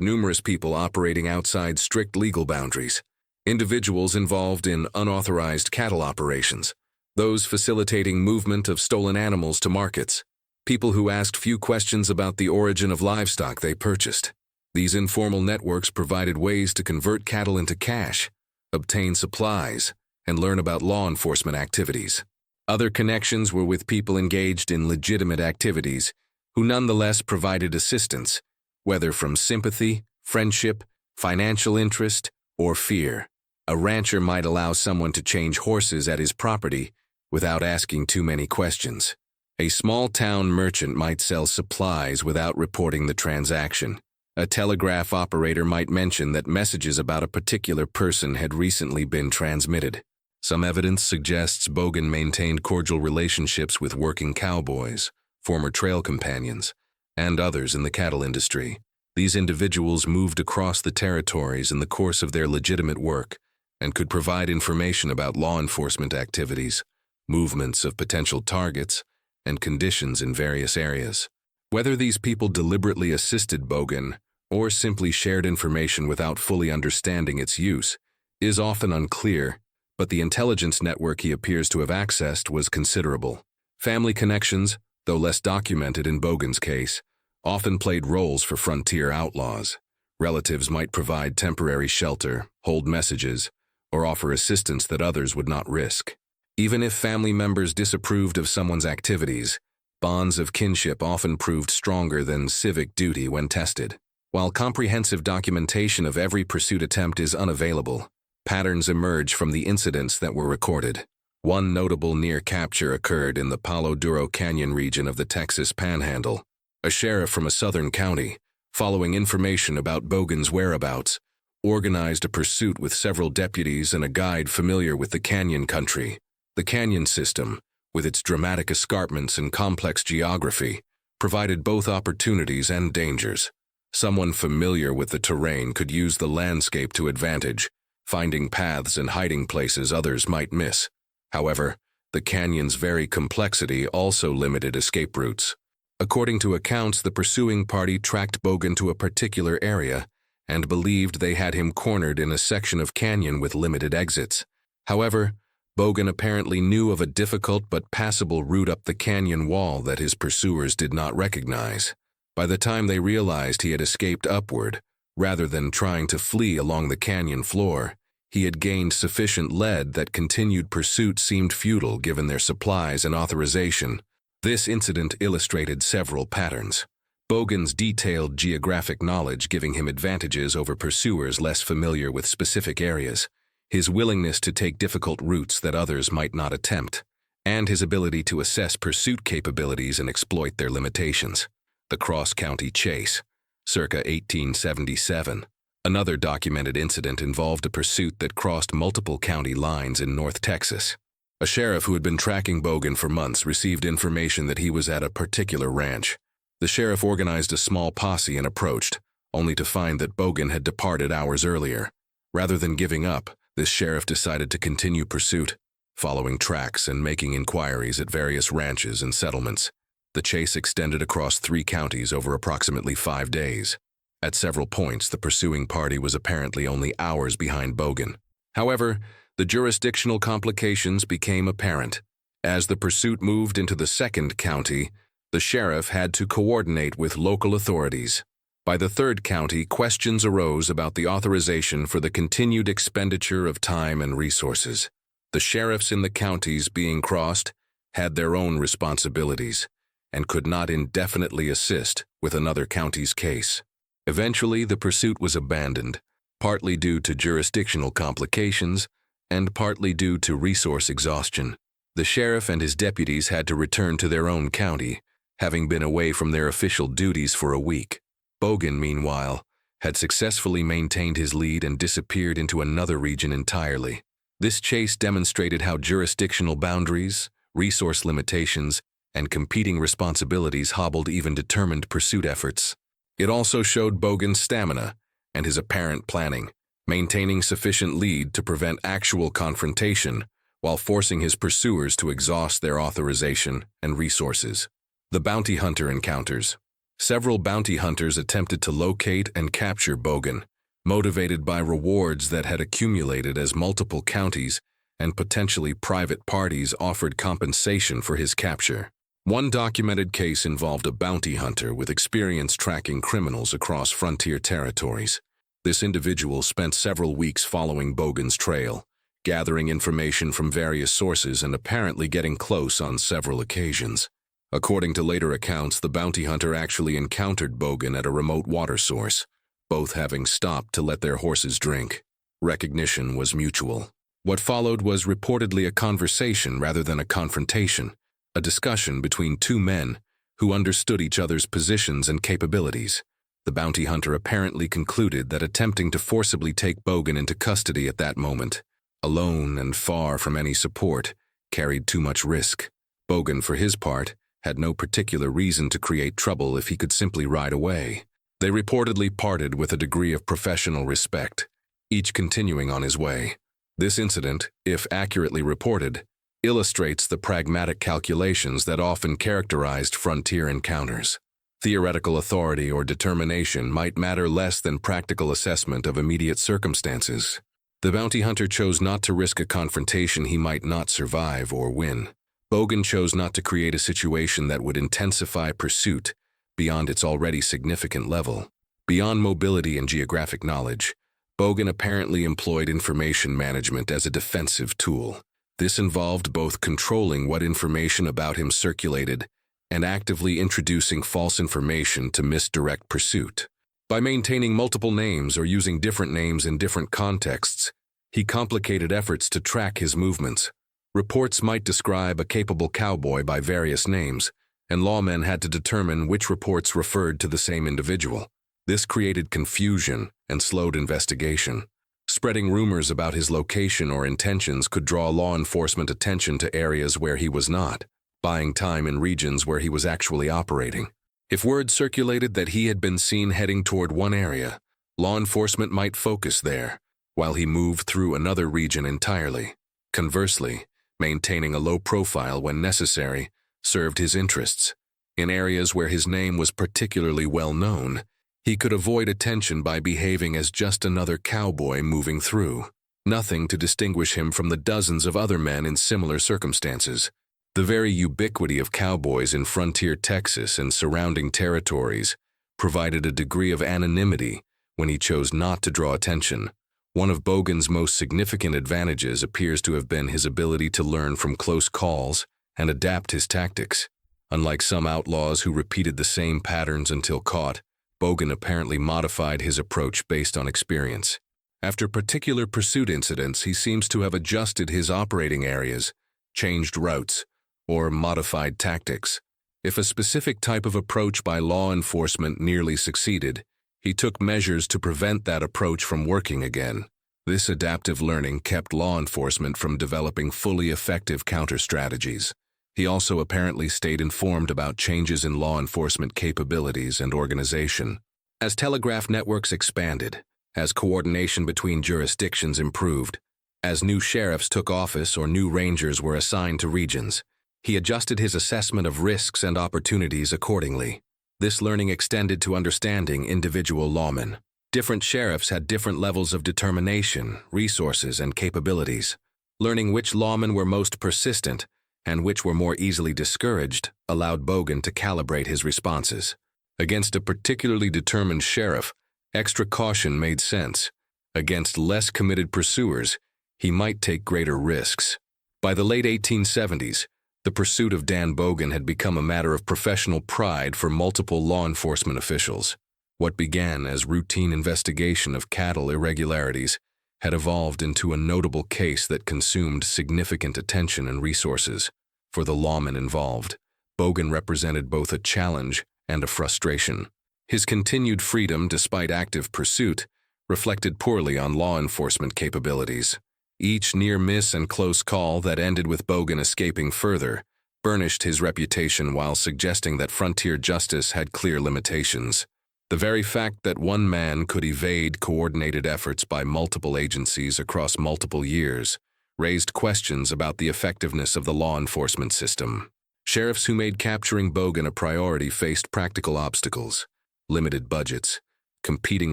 numerous people operating outside strict legal boundaries. Individuals involved in unauthorized cattle operations, those facilitating movement of stolen animals to markets, people who asked few questions about the origin of livestock they purchased. These informal networks provided ways to convert cattle into cash, obtain supplies, and learn about law enforcement activities. Other connections were with people engaged in legitimate activities who nonetheless provided assistance, whether from sympathy, friendship, financial interest, or fear. A rancher might allow someone to change horses at his property without asking too many questions. A small-town merchant might sell supplies without reporting the transaction. A telegraph operator might mention that messages about a particular person had recently been transmitted. Some evidence suggests Bogan maintained cordial relationships with working cowboys, former trail companions, and others in the cattle industry. These individuals moved across the territories in the course of their legitimate work and could provide information about law enforcement activities, movements of potential targets, and conditions in various areas. Whether these people deliberately assisted Bogan or simply shared information without fully understanding its use is often unclear, but the intelligence network he appears to have accessed was considerable. Family connections, though less documented in Bogan's case, often played roles for frontier outlaws. Relatives might provide temporary shelter, hold messages, or offer assistance that others would not risk. Even if family members disapproved of someone's activities, bonds of kinship often proved stronger than civic duty when tested. While comprehensive documentation of every pursuit attempt is unavailable, patterns emerge from the incidents that were recorded. One notable near capture occurred in the Palo Duro Canyon region of the Texas Panhandle. A sheriff from a southern county, following information about Bogan's whereabouts, organized a pursuit with several deputies and a guide familiar with the canyon country. The canyon system, with its dramatic escarpments and complex geography, provided both opportunities and dangers. Someone familiar with the terrain could use the landscape to advantage, finding paths and hiding places others might miss. However, the canyon's very complexity also limited escape routes. According to accounts, the pursuing party tracked Bogan to a particular area and believed they had him cornered in a section of canyon with limited exits. However, Bogan apparently knew of a difficult but passable route up the canyon wall that his pursuers did not recognize. By the time they realized he had escaped upward, rather than trying to flee along the canyon floor, he had gained sufficient lead that continued pursuit seemed futile given their supplies and authorization. This incident illustrated several patterns. Bogan's detailed geographic knowledge giving him advantages over pursuers less familiar with specific areas, his willingness to take difficult routes that others might not attempt, and his ability to assess pursuit capabilities and exploit their limitations. The cross-county chase, circa 1877. Another documented incident involved a pursuit that crossed multiple county lines in North Texas. A sheriff who had been tracking Bogan for months received information that he was at a particular ranch. The sheriff organized a small posse and approached, only to find that Bogan had departed hours earlier. Rather than giving up, this sheriff decided to continue pursuit, following tracks and making inquiries at various ranches and settlements. The chase extended across 3 counties over approximately 5 days. At several points, the pursuing party was apparently only hours behind Bogan. However, the jurisdictional complications became apparent. As the pursuit moved into the 2nd county, the sheriff had to coordinate with local authorities. By the 3rd county, questions arose about the authorization for the continued expenditure of time and resources. The sheriffs in the counties being crossed had their own responsibilities and could not indefinitely assist with another county's case. Eventually, the pursuit was abandoned, partly due to jurisdictional complications and partly due to resource exhaustion. The sheriff and his deputies had to return to their own county, having been away from their official duties for a week. Bogan, meanwhile, had successfully maintained his lead and disappeared into another region entirely. This chase demonstrated how jurisdictional boundaries, resource limitations, and competing responsibilities hobbled even determined pursuit efforts. It also showed Bogan's stamina and his apparent planning, maintaining sufficient lead to prevent actual confrontation while forcing his pursuers to exhaust their authorization and resources. The bounty hunter encounters. Several bounty hunters attempted to locate and capture Bogan, motivated by rewards that had accumulated as multiple counties and potentially private parties offered compensation for his capture. One documented case involved a bounty hunter with experience tracking criminals across frontier territories. This individual spent several weeks following Bogan's trail, gathering information from various sources and apparently getting close on several occasions. According to later accounts, the bounty hunter actually encountered Bogan at a remote water source, both having stopped to let their horses drink. Recognition was mutual. What followed was reportedly a conversation rather than a confrontation, a discussion between two men who understood each other's positions and capabilities. The bounty hunter apparently concluded that attempting to forcibly take Bogan into custody at that moment, alone and far from any support, carried too much risk. Bogan, for his part, had no particular reason to create trouble if he could simply ride away. They reportedly parted with a degree of professional respect, each continuing on his way. This incident, if accurately reported, illustrates the pragmatic calculations that often characterized frontier encounters. Theoretical authority or determination might matter less than practical assessment of immediate circumstances. The bounty hunter chose not to risk a confrontation he might not survive or win. Bogan chose not to create a situation that would intensify pursuit beyond its already significant level. Beyond mobility and geographic knowledge, Bogan apparently employed information management as a defensive tool. This involved both controlling what information about him circulated and actively introducing false information to misdirect pursuit. By maintaining multiple names or using different names in different contexts, he complicated efforts to track his movements. Reports might describe a capable cowboy by various names, and lawmen had to determine which reports referred to the same individual. This created confusion and slowed investigation. Spreading rumors about his location or intentions could draw law enforcement attention to areas where he was not, buying time in regions where he was actually operating. If word circulated that he had been seen heading toward one area, law enforcement might focus there, while he moved through another region entirely. Conversely, maintaining a low profile when necessary served his interests. In areas where his name was particularly well known, he could avoid attention by behaving as just another cowboy moving through, nothing to distinguish him from the dozens of other men in similar circumstances. The very ubiquity of cowboys in frontier Texas and surrounding territories provided a degree of anonymity when he chose not to draw attention. One of Bogan's most significant advantages appears to have been his ability to learn from close calls and adapt his tactics. Unlike some outlaws who repeated the same patterns until caught, Bogan apparently modified his approach based on experience. After particular pursuit incidents, he seems to have adjusted his operating areas, changed routes, or modified tactics. If a specific type of approach by law enforcement nearly succeeded, he took measures to prevent that approach from working again. This adaptive learning kept law enforcement from developing fully effective counter-strategies. He also apparently stayed informed about changes in law enforcement capabilities and organization. As telegraph networks expanded, as coordination between jurisdictions improved, as new sheriffs took office or new rangers were assigned to regions, he adjusted his assessment of risks and opportunities accordingly. This learning extended to understanding individual lawmen. Different sheriffs had different levels of determination, resources, and capabilities. Learning which lawmen were most persistent and which were more easily discouraged allowed Bogan to calibrate his responses. Against a particularly determined sheriff, extra caution made sense. Against less committed pursuers, he might take greater risks. By the late 1870s, the pursuit of Dan Bogan had become a matter of professional pride for multiple law enforcement officials. What began as routine investigation of cattle irregularities had evolved into a notable case that consumed significant attention and resources. For the lawmen involved, Bogan represented both a challenge and a frustration. His continued freedom despite active pursuit reflected poorly on law enforcement capabilities. Each near miss and close call that ended with Bogan escaping further burnished his reputation while suggesting that frontier justice had clear limitations. The very fact that one man could evade coordinated efforts by multiple agencies across multiple years raised questions about the effectiveness of the law enforcement system. Sheriffs who made capturing Bogan a priority faced practical obstacles: limited budgets, competing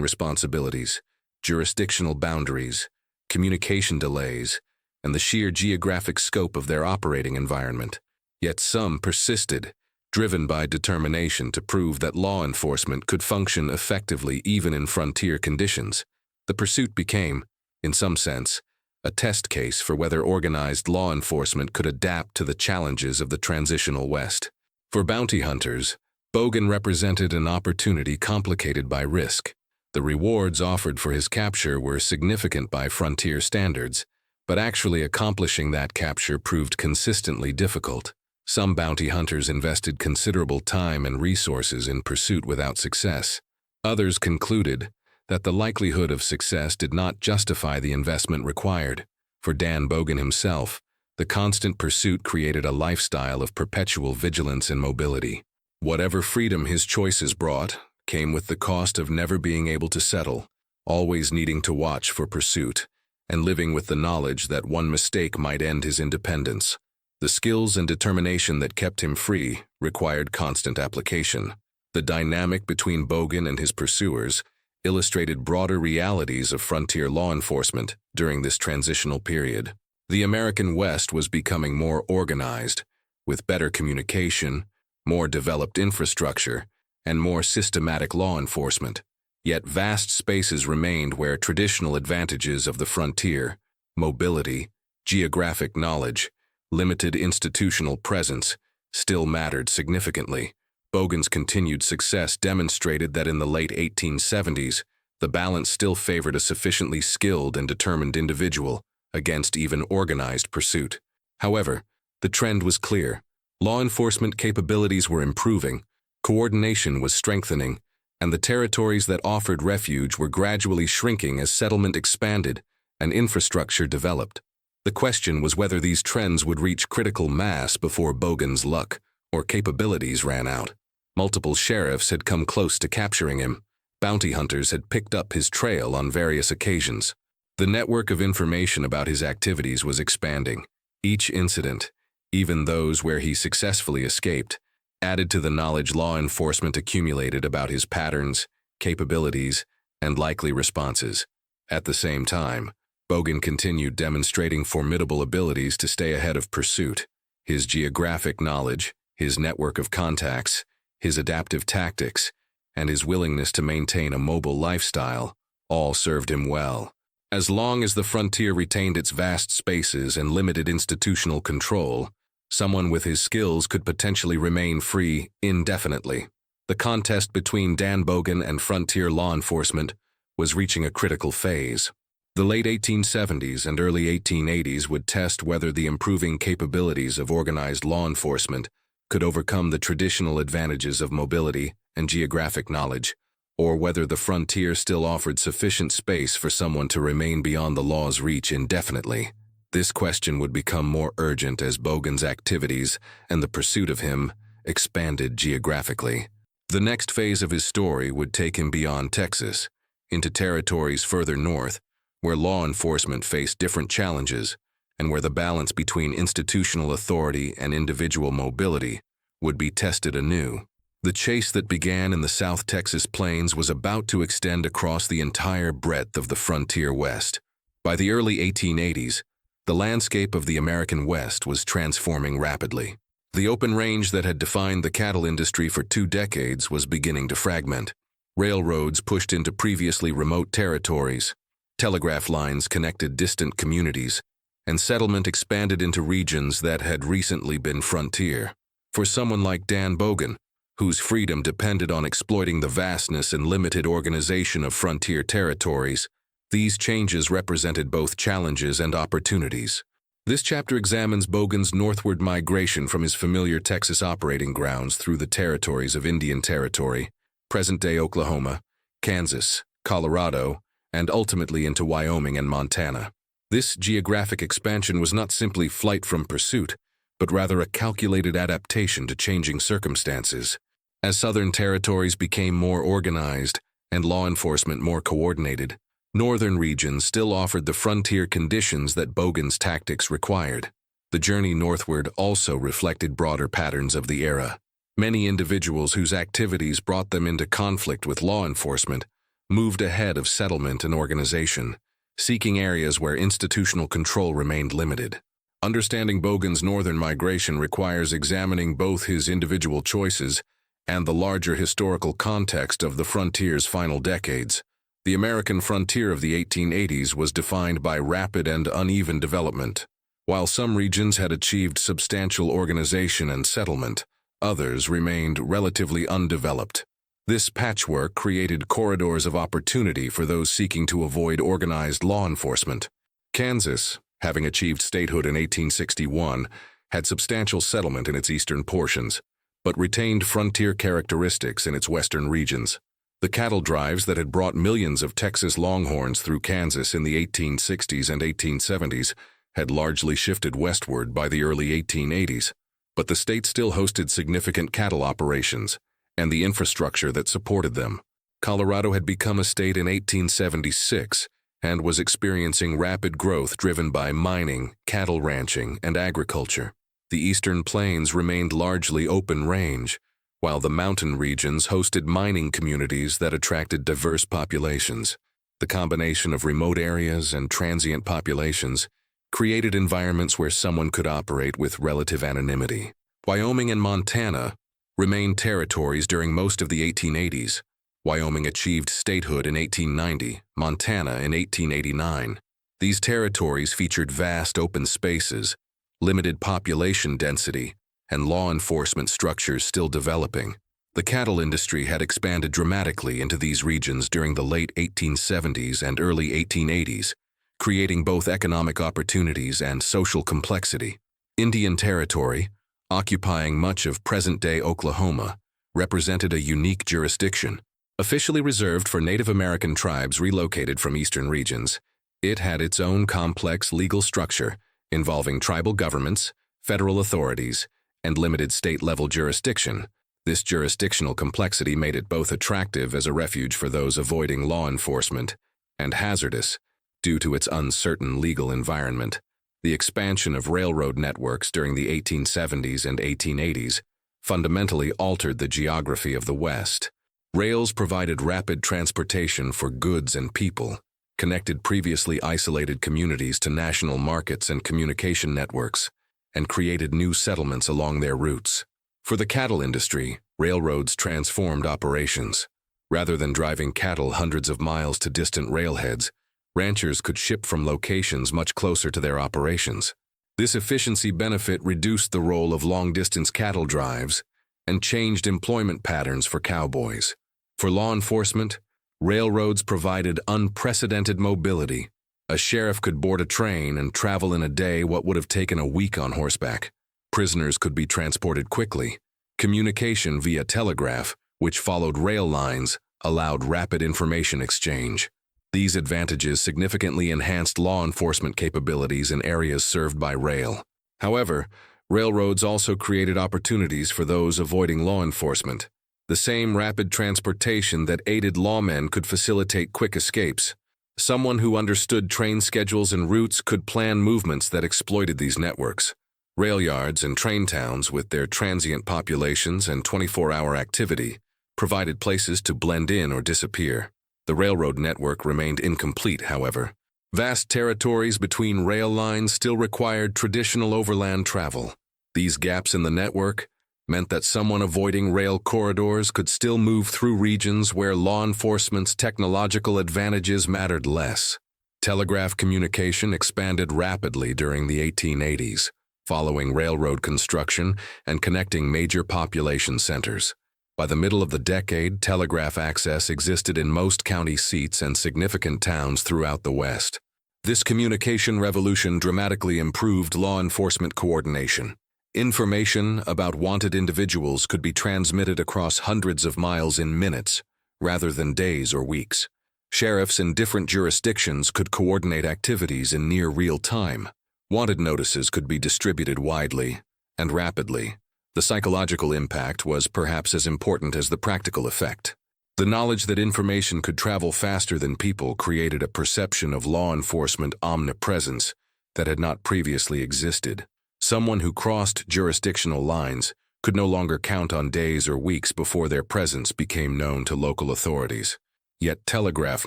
responsibilities, jurisdictional boundaries, communication delays, and the sheer geographic scope of their operating environment. Yet some persisted, driven by determination to prove that law enforcement could function effectively even in frontier conditions. The pursuit became, in some sense, a test case for whether organized law enforcement could adapt to the challenges of the transitional West. For bounty hunters, Bogan represented an opportunity complicated by risk. The rewards offered for his capture were significant by frontier standards, but actually accomplishing that capture proved consistently difficult. Some bounty hunters invested considerable time and resources in pursuit without success. Others concluded that the likelihood of success did not justify the investment required. For Dan Bogan himself, the constant pursuit created a lifestyle of perpetual vigilance and mobility. Whatever freedom his choices brought came with the cost of never being able to settle, always needing to watch for pursuit, and living with the knowledge that one mistake might end his independence. The skills and determination that kept him free required constant application. The dynamic between Bogan and his pursuers illustrated broader realities of frontier law enforcement during this transitional period. The American West was becoming more organized, with better communication, more developed infrastructure, and more systematic law enforcement. Yet vast spaces remained where traditional advantages of the frontier, mobility, geographic knowledge, limited institutional presence, still mattered significantly. Bogan's continued success demonstrated that in the late 1870s, the balance still favored a sufficiently skilled and determined individual against even organized pursuit. However, the trend was clear. Law enforcement capabilities were improving, coordination was strengthening, and the territories that offered refuge were gradually shrinking as settlement expanded and infrastructure developed. The question was whether these trends would reach critical mass before Bogan's luck or capabilities ran out. Multiple sheriffs had come close to capturing him. Bounty hunters had picked up his trail on various occasions. The network of information about his activities was expanding. Each incident, even those where he successfully escaped, added to the knowledge law enforcement accumulated about his patterns, capabilities, and likely responses. At the same time, Bogan continued demonstrating formidable abilities to stay ahead of pursuit. His geographic knowledge, his network of contacts, his adaptive tactics, and his willingness to maintain a mobile lifestyle all served him well. As long as the frontier retained its vast spaces and limited institutional control, someone with his skills could potentially remain free indefinitely. The contest between Dan Bogan and frontier law enforcement was reaching a critical phase. The late 1870s and early 1880s would test whether the improving capabilities of organized law enforcement could overcome the traditional advantages of mobility and geographic knowledge, or whether the frontier still offered sufficient space for someone to remain beyond the law's reach indefinitely. This question would become more urgent as Bogan's activities and the pursuit of him expanded geographically. The next phase of his story would take him beyond Texas, into territories further north, where law enforcement faced different challenges and where the balance between institutional authority and individual mobility would be tested anew. The chase that began in the South Texas plains was about to extend across the entire breadth of the frontier West. By the early 1880s, the landscape of the American West was transforming rapidly. The open range that had defined the cattle industry for 2 decades was beginning to fragment. Railroads pushed into previously remote territories. Telegraph lines connected distant communities, and settlement expanded into regions that had recently been frontier. For someone like Dan Bogan, whose freedom depended on exploiting the vastness and limited organization of frontier territories, these changes represented both challenges and opportunities. This chapter examines Bogan's northward migration from his familiar Texas operating grounds through the territories of Indian Territory, present-day Oklahoma, Kansas, Colorado, and ultimately into Wyoming and Montana. This geographic expansion was not simply flight from pursuit, but rather a calculated adaptation to changing circumstances. As southern territories became more organized and law enforcement more coordinated, northern regions still offered the frontier conditions that Bogan's tactics required. The journey northward also reflected broader patterns of the era. Many individuals whose activities brought them into conflict with law enforcement moved ahead of settlement and organization, seeking areas where institutional control remained limited. Understanding Bogan's northern migration requires examining both his individual choices and the larger historical context of the frontier's final decades. The American frontier of the 1880s was defined by rapid and uneven development. While some regions had achieved substantial organization and settlement, others remained relatively undeveloped. This patchwork created corridors of opportunity for those seeking to avoid organized law enforcement. Kansas, having achieved statehood in 1861, had substantial settlement in its eastern portions, but retained frontier characteristics in its western regions. The cattle drives that had brought millions of Texas Longhorns through Kansas in the 1860s and 1870s had largely shifted westward by the early 1880s, but the state still hosted significant cattle operations and the infrastructure that supported them. Colorado had become a state in 1876 and was experiencing rapid growth driven by mining, cattle ranching, and agriculture. The eastern plains remained largely open range, while the mountain regions hosted mining communities that attracted diverse populations. The combination of remote areas and transient populations created environments where someone could operate with relative anonymity. Wyoming and Montana remained territories during most of the 1880s. Wyoming achieved statehood in 1890, Montana in 1889. These territories featured vast open spaces, limited population density, and law enforcement structures still developing. The cattle industry had expanded dramatically into these regions during the late 1870s and early 1880s, creating both economic opportunities and social complexity. Indian Territory, occupying much of present-day Oklahoma, represented a unique jurisdiction. Officially reserved for Native American tribes relocated from eastern regions, it had its own complex legal structure involving tribal governments, federal authorities, and limited state-level jurisdiction. This jurisdictional complexity made it both attractive as a refuge for those avoiding law enforcement and hazardous due to its uncertain legal environment. The expansion of railroad networks during the 1870s and 1880s fundamentally altered the geography of the West. Rails provided rapid transportation for goods and people, connected previously isolated communities to national markets and communication networks, and created new settlements along their routes. For the cattle industry, railroads transformed operations. Rather than driving cattle hundreds of miles to distant railheads, ranchers could ship from locations much closer to their operations. This efficiency benefit reduced the role of long-distance cattle drives and changed employment patterns for cowboys. For law enforcement, railroads provided unprecedented mobility. A sheriff could board a train and travel in a day what would have taken a week on horseback. Prisoners could be transported quickly. Communication via telegraph, which followed rail lines, allowed rapid information exchange. These advantages significantly enhanced law enforcement capabilities in areas served by rail. However, railroads also created opportunities for those avoiding law enforcement. The same rapid transportation that aided lawmen could facilitate quick escapes. Someone who understood train schedules and routes could plan movements that exploited these networks. Rail yards and train towns, with their transient populations and 24-hour activity, provided places to blend in or disappear. The railroad network remained incomplete, however. Vast territories between rail lines still required traditional overland travel. These gaps in the network meant that someone avoiding rail corridors could still move through regions where law enforcement's technological advantages mattered less. Telegraph communication expanded rapidly during the 1880s, following railroad construction and connecting major population centers. By the middle of the decade, telegraph access existed in most county seats and significant towns throughout the West. This communication revolution dramatically improved law enforcement coordination. Information about wanted individuals could be transmitted across hundreds of miles in minutes, rather than days or weeks. Sheriffs in different jurisdictions could coordinate activities in near real time. Wanted notices could be distributed widely, and rapidly. The psychological impact was perhaps as important as the practical effect. The knowledge that information could travel faster than people created a perception of law enforcement omnipresence that had not previously existed. Someone who crossed jurisdictional lines could no longer count on days or weeks before their presence became known to local authorities. Yet telegraph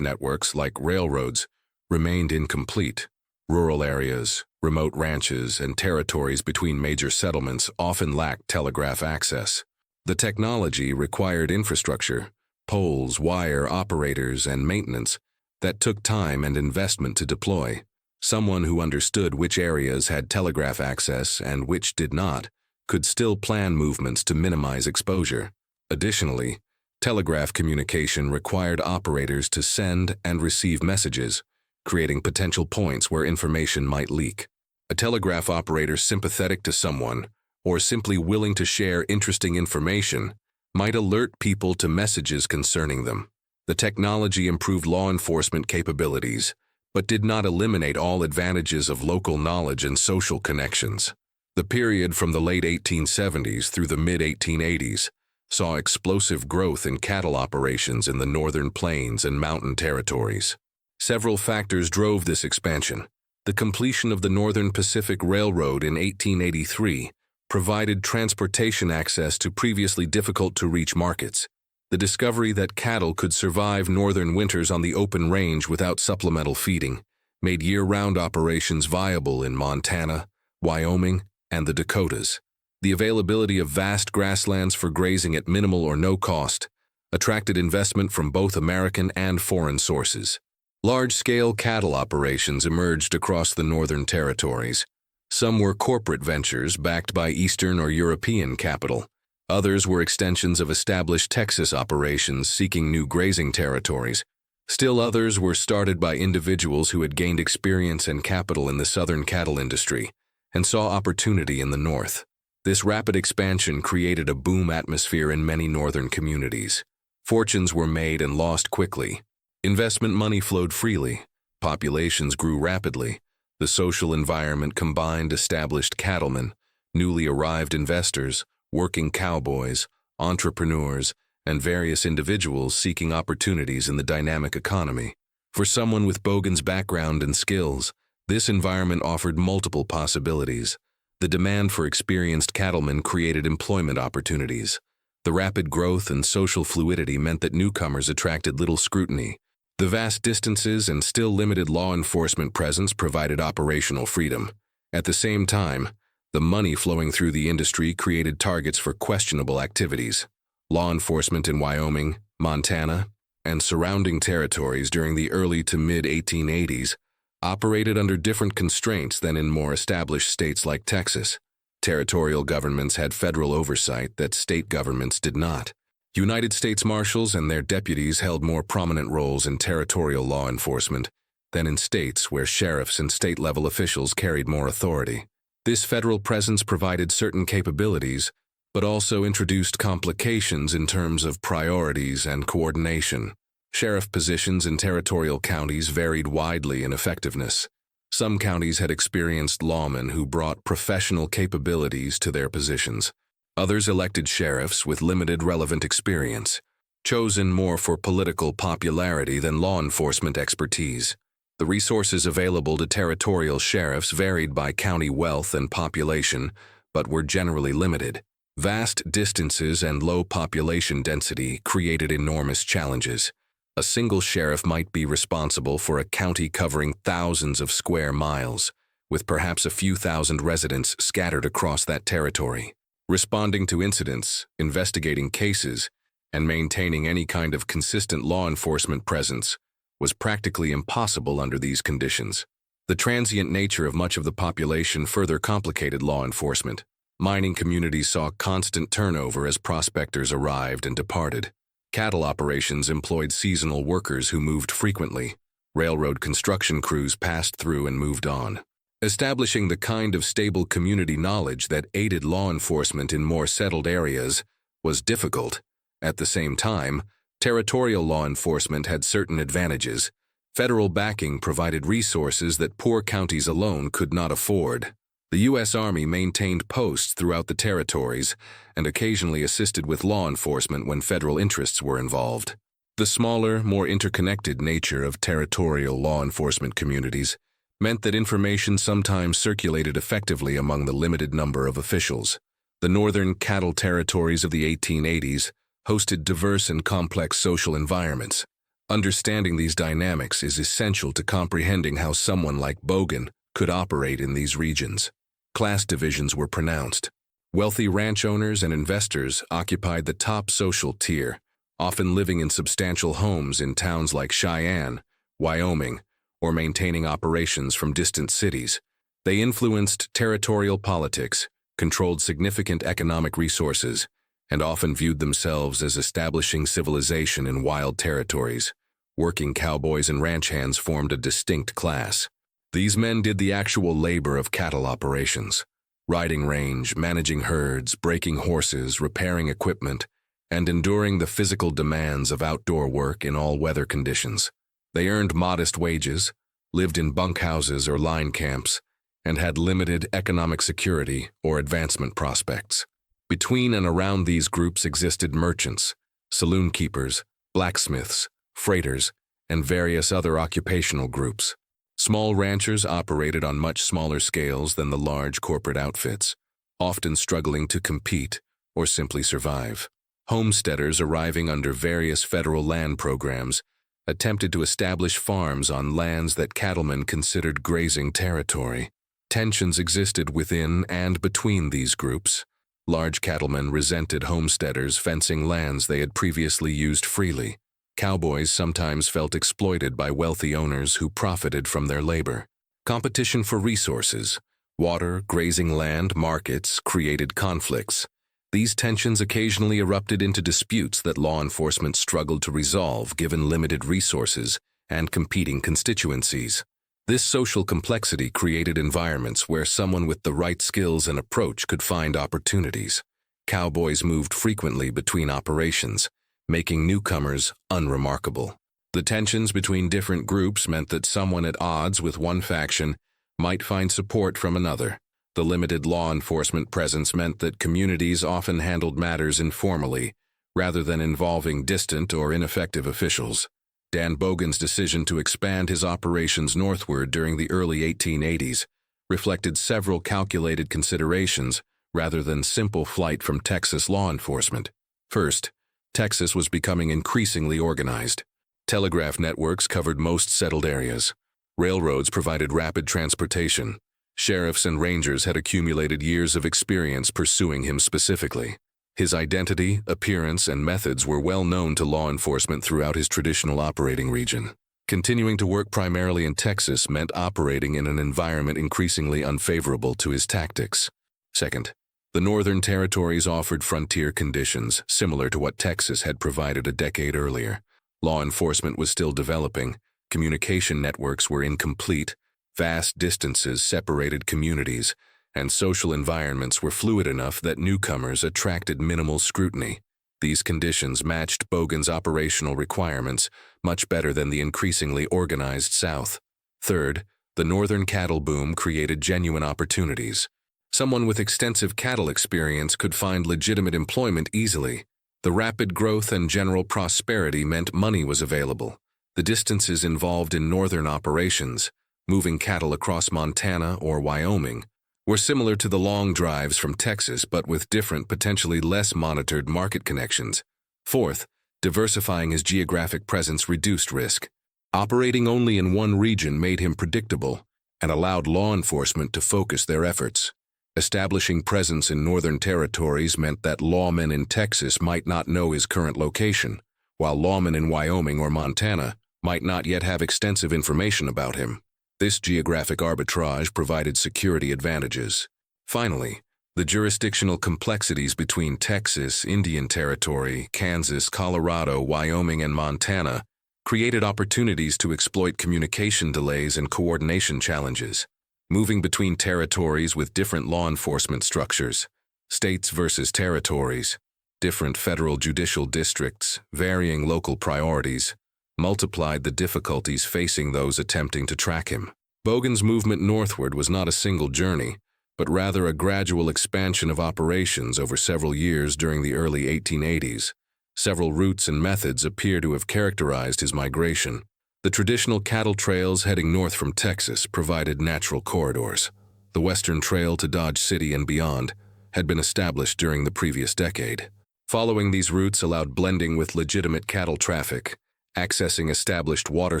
networks, like railroads, remained incomplete. Rural areas, remote ranches, and territories between major settlements often lacked telegraph access. The technology required infrastructure, poles, wire, operators, and maintenance that took time and investment to deploy. Someone who understood which areas had telegraph access and which did not could still plan movements to minimize exposure. Additionally, telegraph communication required operators to send and receive messages, creating potential points where information might leak. A telegraph operator sympathetic to someone, or simply willing to share interesting information, might alert people to messages concerning them. The technology improved law enforcement capabilities, but did not eliminate all advantages of local knowledge and social connections. The period from the late 1870s through the mid-1880s saw explosive growth in cattle operations in the northern plains and mountain territories. Several factors drove this expansion. The completion of the Northern Pacific Railroad in 1883 provided transportation access to previously difficult-to-reach markets. The discovery that cattle could survive northern winters on the open range without supplemental feeding made year-round operations viable in Montana, Wyoming, and the Dakotas. The availability of vast grasslands for grazing at minimal or no cost attracted investment from both American and foreign sources. Large-scale cattle operations emerged across the northern territories. Some were corporate ventures backed by Eastern or European capital. Others were extensions of established Texas operations seeking new grazing territories. Still others were started by individuals who had gained experience and capital in the southern cattle industry and saw opportunity in the north. This rapid expansion created a boom atmosphere in many northern communities. Fortunes were made and lost quickly. Investment money flowed freely. Populations grew rapidly. The social environment combined established cattlemen, newly arrived investors, working cowboys, entrepreneurs, and various individuals seeking opportunities in the dynamic economy. For someone with Bogan's background and skills, this environment offered multiple possibilities. The demand for experienced cattlemen created employment opportunities. The rapid growth and social fluidity meant that newcomers attracted little scrutiny. The vast distances and still limited law enforcement presence provided operational freedom. At the same time, the money flowing through the industry created targets for questionable activities. Law enforcement in Wyoming, Montana, and surrounding territories during the early to mid-1880s operated under different constraints than in more established states like Texas. Territorial governments had federal oversight that state governments did not. United States Marshals and their deputies held more prominent roles in territorial law enforcement than in states where sheriffs and state-level officials carried more authority. This federal presence provided certain capabilities, but also introduced complications in terms of priorities and coordination. Sheriff positions in territorial counties varied widely in effectiveness. Some counties had experienced lawmen who brought professional capabilities to their positions. Others elected sheriffs with limited relevant experience, chosen more for political popularity than law enforcement expertise. The resources available to territorial sheriffs varied by county wealth and population, but were generally limited. Vast distances and low population density created enormous challenges. A single sheriff might be responsible for a county covering thousands of square miles, with perhaps a few thousand residents scattered across that territory. Responding to incidents, investigating cases, and maintaining any kind of consistent law enforcement presence was practically impossible under these conditions. The transient nature of much of the population further complicated law enforcement. Mining communities saw constant turnover as prospectors arrived and departed. Cattle operations employed seasonal workers who moved frequently. Railroad construction crews passed through and moved on. Establishing the kind of stable community knowledge that aided law enforcement in more settled areas was difficult. At the same time, territorial law enforcement had certain advantages. Federal backing provided resources that poor counties alone could not afford. The U.S. Army maintained posts throughout the territories and occasionally assisted with law enforcement when federal interests were involved. The smaller, more interconnected nature of territorial law enforcement communities meant that information sometimes circulated effectively among the limited number of officials. The northern cattle territories of the 1880s hosted diverse and complex social environments. Understanding these dynamics is essential to comprehending how someone like Bogan could operate in these regions. Class divisions were pronounced. Wealthy ranch owners and investors occupied the top social tier, often living in substantial homes in towns like Cheyenne, Wyoming, or maintaining operations from distant cities. They influenced territorial politics, controlled significant economic resources, and often viewed themselves as establishing civilization in wild territories. Working cowboys and ranch hands formed a distinct class. These men did the actual labor of cattle operations, riding range, managing herds, breaking horses, repairing equipment, and enduring the physical demands of outdoor work in all weather conditions. They earned modest wages, lived in bunkhouses or line camps, and had limited economic security or advancement prospects. Between and around these groups existed merchants, saloon keepers, blacksmiths, freighters, and various other occupational groups. Small ranchers operated on much smaller scales than the large corporate outfits, often struggling to compete or simply survive. Homesteaders arriving under various federal land programs attempted to establish farms on lands that cattlemen considered grazing territory. Tensions existed within and between these groups. Large cattlemen resented homesteaders fencing lands they had previously used freely. Cowboys sometimes felt exploited by wealthy owners who profited from their labor. Competition for resources, water, grazing land, markets, created conflicts. These tensions occasionally erupted into disputes that law enforcement struggled to resolve given limited resources and competing constituencies. This social complexity created environments where someone with the right skills and approach could find opportunities. Cowboys moved frequently between operations, making newcomers unremarkable. The tensions between different groups meant that someone at odds with one faction might find support from another. The limited law enforcement presence meant that communities often handled matters informally, rather than involving distant or ineffective officials. Dan Bogan's decision to expand his operations northward during the early 1880s reflected several calculated considerations rather than simple flight from Texas law enforcement. First, Texas was becoming increasingly organized. Telegraph networks covered most settled areas. Railroads provided rapid transportation. Sheriffs and rangers had accumulated years of experience pursuing him specifically. His identity, appearance, and methods were well known to law enforcement throughout his traditional operating region. Continuing to work primarily in Texas meant operating in an environment increasingly unfavorable to his tactics. Second, the northern territories offered frontier conditions similar to what Texas had provided a decade earlier. Law enforcement was still developing, communication networks were incomplete, vast distances separated communities, and social environments were fluid enough that newcomers attracted minimal scrutiny. These conditions matched Bogan's operational requirements much better than the increasingly organized South. Third, the northern cattle boom created genuine opportunities. Someone with extensive cattle experience could find legitimate employment easily. The rapid growth and general prosperity meant money was available. The distances involved in northern operations, moving cattle across Montana or Wyoming, were similar to the long drives from Texas but with different, potentially less monitored market connections. Fourth, diversifying his geographic presence reduced risk. Operating only in one region made him predictable and allowed law enforcement to focus their efforts. Establishing presence in northern territories meant that lawmen in Texas might not know his current location, while lawmen in Wyoming or Montana might not yet have extensive information about him. This geographic arbitrage provided security advantages. Finally, the jurisdictional complexities between Texas, Indian Territory, Kansas, Colorado, Wyoming, and Montana created opportunities to exploit communication delays and coordination challenges. Moving between territories with different law enforcement structures, states versus territories, different federal judicial districts, varying local priorities, multiplied the difficulties facing those attempting to track him. Bogan's movement northward was not a single journey, but rather a gradual expansion of operations over several years during the early 1880s. Several routes and methods appear to have characterized his migration. The traditional cattle trails heading north from Texas provided natural corridors. The Western Trail to Dodge City and beyond had been established during the previous decade. Following these routes allowed blending with legitimate cattle traffic, accessing established water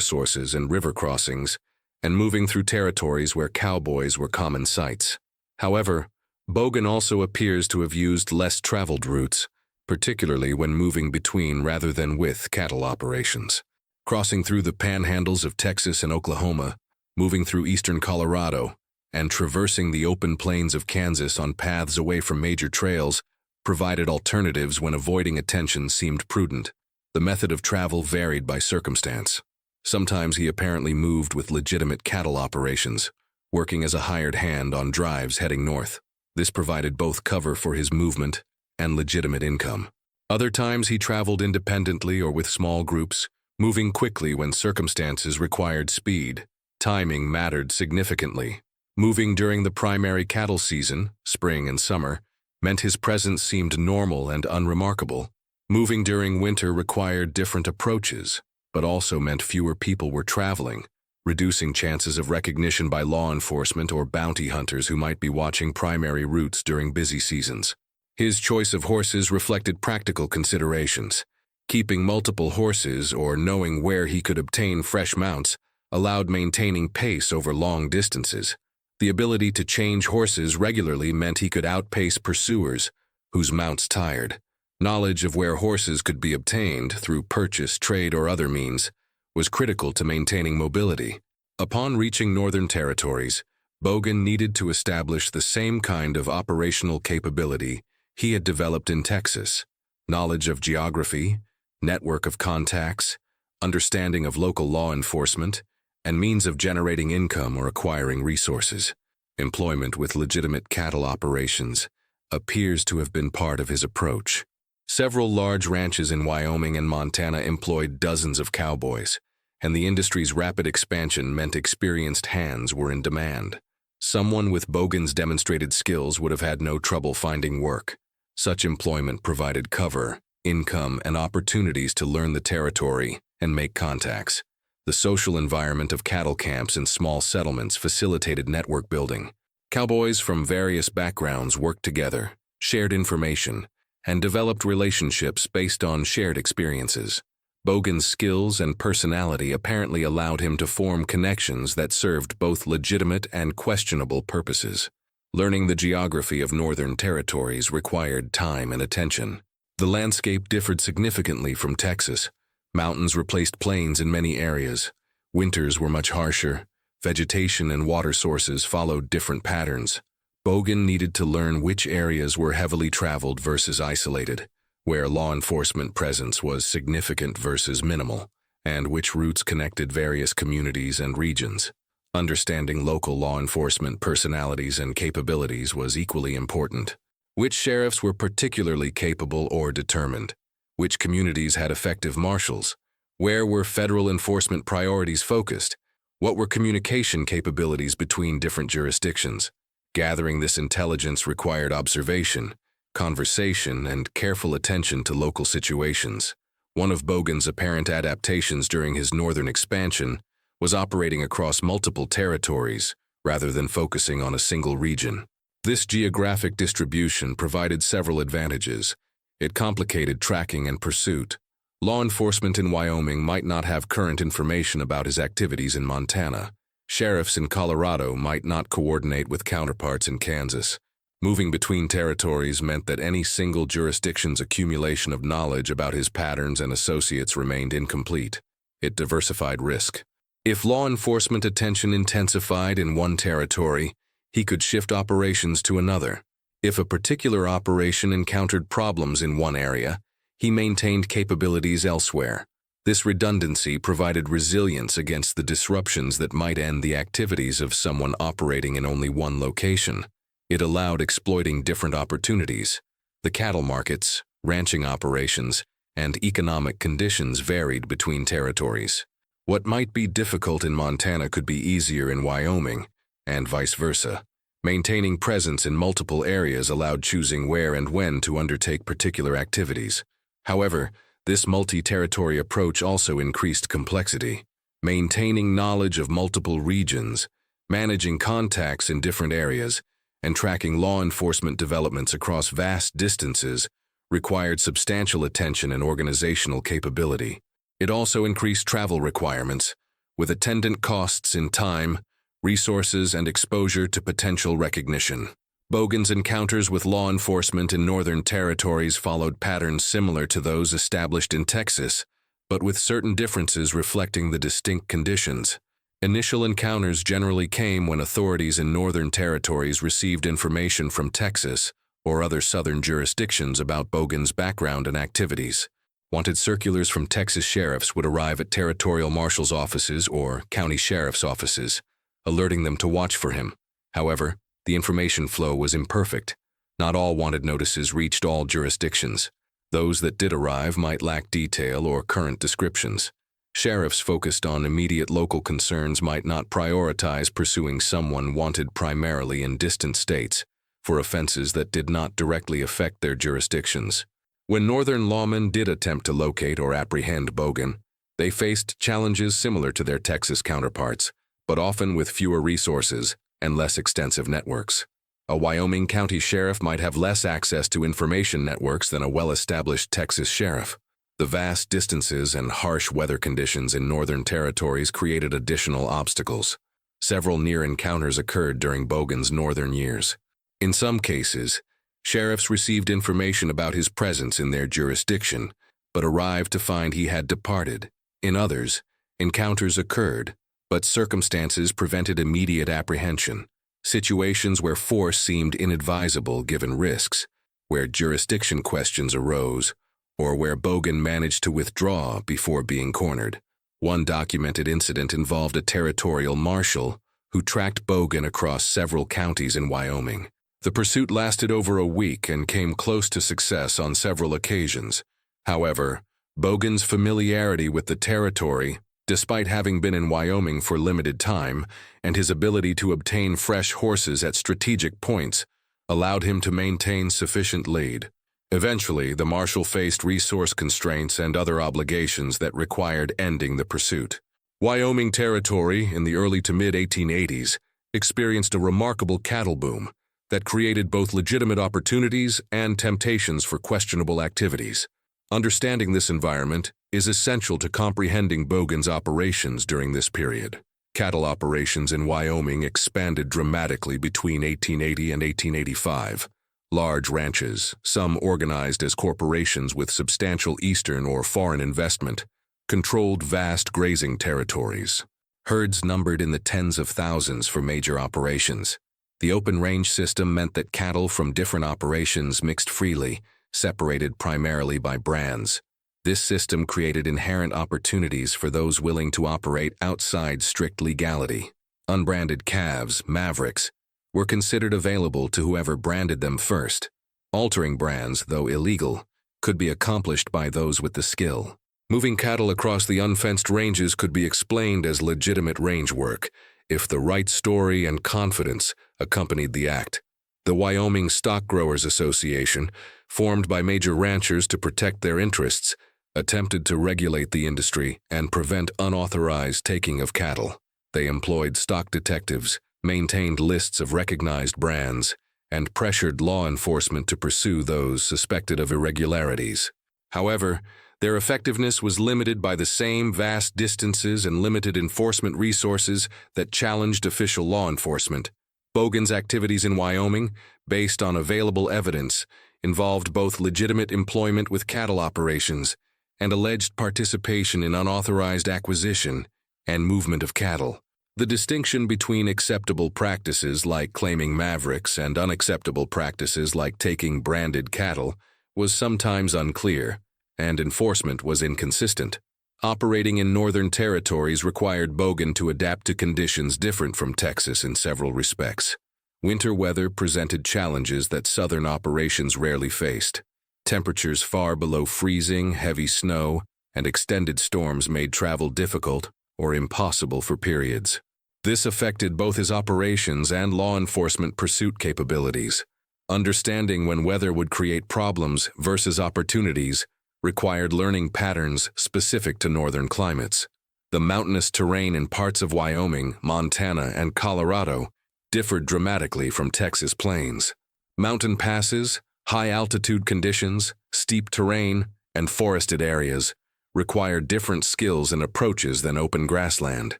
sources and river crossings, and moving through territories where cowboys were common sights. However, Bogan also appears to have used less traveled routes, particularly when moving between rather than with cattle operations. Crossing through the panhandles of Texas and Oklahoma, moving through eastern Colorado, and traversing the open plains of Kansas on paths away from major trails provided alternatives when avoiding attention seemed prudent. The method of travel varied by circumstance. Sometimes he apparently moved with legitimate cattle operations, working as a hired hand on drives heading north. This provided both cover for his movement and legitimate income. Other times he traveled independently or with small groups, moving quickly when circumstances required speed. Timing mattered significantly. Moving during the primary cattle season, spring and summer, meant his presence seemed normal and unremarkable. Moving during winter required different approaches, but also meant fewer people were traveling, reducing chances of recognition by law enforcement or bounty hunters who might be watching primary routes during busy seasons. His choice of horses reflected practical considerations. Keeping multiple horses or knowing where he could obtain fresh mounts allowed maintaining pace over long distances. The ability to change horses regularly meant he could outpace pursuers whose mounts tired. Knowledge of where horses could be obtained through purchase, trade, or other means was critical to maintaining mobility. Upon reaching northern territories, Bogan needed to establish the same kind of operational capability he had developed in Texas: knowledge of geography, network of contacts, understanding of local law enforcement, and means of generating income or acquiring resources. Employment with legitimate cattle operations appears to have been part of his approach. Several large ranches in Wyoming and Montana employed dozens of cowboys, and the industry's rapid expansion meant experienced hands were in demand. Someone with Bogan's demonstrated skills would have had no trouble finding work. Such employment provided cover, income, and opportunities to learn the territory and make contacts. The social environment of cattle camps and small settlements facilitated network building. Cowboys from various backgrounds worked together, shared information, and developed relationships based on shared experiences. Bogan's skills and personality apparently allowed him to form connections that served both legitimate and questionable purposes. Learning the geography of northern territories required time and attention. The landscape differed significantly from Texas. Mountains replaced plains in many areas. Winters were much harsher. Vegetation and water sources followed different patterns. Bogan needed to learn which areas were heavily traveled versus isolated, where law enforcement presence was significant versus minimal, and which routes connected various communities and regions. Understanding local law enforcement personalities and capabilities was equally important. Which sheriffs were particularly capable or determined? Which communities had effective marshals? Where were federal enforcement priorities focused? What were communication capabilities between different jurisdictions? Gathering this intelligence required observation, conversation, and careful attention to local situations. One of Bogan's apparent adaptations during his northern expansion was operating across multiple territories rather than focusing on a single region. This geographic distribution provided several advantages. It complicated tracking and pursuit. Law enforcement in Wyoming might not have current information about his activities in Montana. Sheriffs in Colorado might not coordinate with counterparts in Kansas. Moving between territories meant that any single jurisdiction's accumulation of knowledge about his patterns and associates remained incomplete. It diversified risk. If law enforcement attention intensified in one territory, he could shift operations to another. If a particular operation encountered problems in one area, he maintained capabilities elsewhere. This redundancy provided resilience against the disruptions that might end the activities of someone operating in only one location. It allowed exploiting different opportunities. The cattle markets, ranching operations, and economic conditions varied between territories. What might be difficult in Montana could be easier in Wyoming, and vice versa. Maintaining presence in multiple areas allowed choosing where and when to undertake particular activities. However, this multi-territory approach also increased complexity. Maintaining knowledge of multiple regions, managing contacts in different areas, and tracking law enforcement developments across vast distances required substantial attention and organizational capability. It also increased travel requirements, with attendant costs in time, resources, and exposure to potential recognition. Bogan's encounters with law enforcement in northern territories followed patterns similar to those established in Texas, but with certain differences reflecting the distinct conditions. Initial encounters generally came when authorities in northern territories received information from Texas or other southern jurisdictions about Bogan's background and activities. Wanted circulars from Texas sheriffs would arrive at territorial marshals' offices or county sheriff's offices, alerting them to watch for him. However, the information flow was imperfect. Not all wanted notices reached all jurisdictions. Those that did arrive might lack detail or current descriptions. Sheriffs focused on immediate local concerns might not prioritize pursuing someone wanted primarily in distant states for offenses that did not directly affect their jurisdictions. When northern lawmen did attempt to locate or apprehend Bogan, they faced challenges similar to their Texas counterparts, but often with fewer resources and less extensive networks. A Wyoming county sheriff might have less access to information networks than a well-established Texas sheriff. The vast distances and harsh weather conditions in northern territories created additional obstacles. Several near encounters occurred during Bogan's northern years. In some cases, sheriffs received information about his presence in their jurisdiction, but arrived to find he had departed. In others, encounters occurred, but circumstances prevented immediate apprehension. Situations where force seemed inadvisable given risks, where jurisdiction questions arose, or where Bogan managed to withdraw before being cornered. One documented incident involved a territorial marshal who tracked Bogan across several counties in Wyoming. The pursuit lasted over a week and came close to success on several occasions. However, Bogan's familiarity with the territory, despite having been in Wyoming for limited time, and his ability to obtain fresh horses at strategic points, allowed him to maintain sufficient lead. Eventually, the marshal faced resource constraints and other obligations that required ending the pursuit. Wyoming Territory, in the early to mid-1880s, experienced a remarkable cattle boom that created both legitimate opportunities and temptations for questionable activities. Understanding this environment is essential to comprehending Bogan's operations during this period. Cattle operations in Wyoming expanded dramatically between 1880 and 1885. Large ranches, some organized as corporations with substantial eastern or foreign investment, controlled vast grazing territories. Herds numbered in the tens of thousands for major operations. The open-range system meant that cattle from different operations mixed freely, separated primarily by brands. This system created inherent opportunities for those willing to operate outside strict legality. Unbranded calves, mavericks, were considered available to whoever branded them first. Altering brands, though illegal, could be accomplished by those with the skill. Moving cattle across the unfenced ranges could be explained as legitimate range work, if the right story and confidence accompanied the act. The Wyoming Stock Growers Association, formed by major ranchers to protect their interests, attempted to regulate the industry and prevent unauthorized taking of cattle. They employed stock detectives, maintained lists of recognized brands, and pressured law enforcement to pursue those suspected of irregularities. However, their effectiveness was limited by the same vast distances and limited enforcement resources that challenged official law enforcement. Bogan's activities in Wyoming, based on available evidence, involved both legitimate employment with cattle operations and alleged participation in unauthorized acquisition and movement of cattle. The distinction between acceptable practices like claiming mavericks and unacceptable practices like taking branded cattle was sometimes unclear, and enforcement was inconsistent. Operating in northern territories required Bogan to adapt to conditions different from Texas in several respects. Winter weather presented challenges that southern operations rarely faced. Temperatures far below freezing, heavy snow, and extended storms made travel difficult or impossible for periods. This affected both his operations and law enforcement pursuit capabilities. Understanding when weather would create problems versus opportunities required learning patterns specific to northern climates. The mountainous terrain in parts of Wyoming, Montana, and Colorado differed dramatically from Texas plains. Mountain passes, high-altitude conditions, steep terrain, and forested areas required different skills and approaches than open grassland.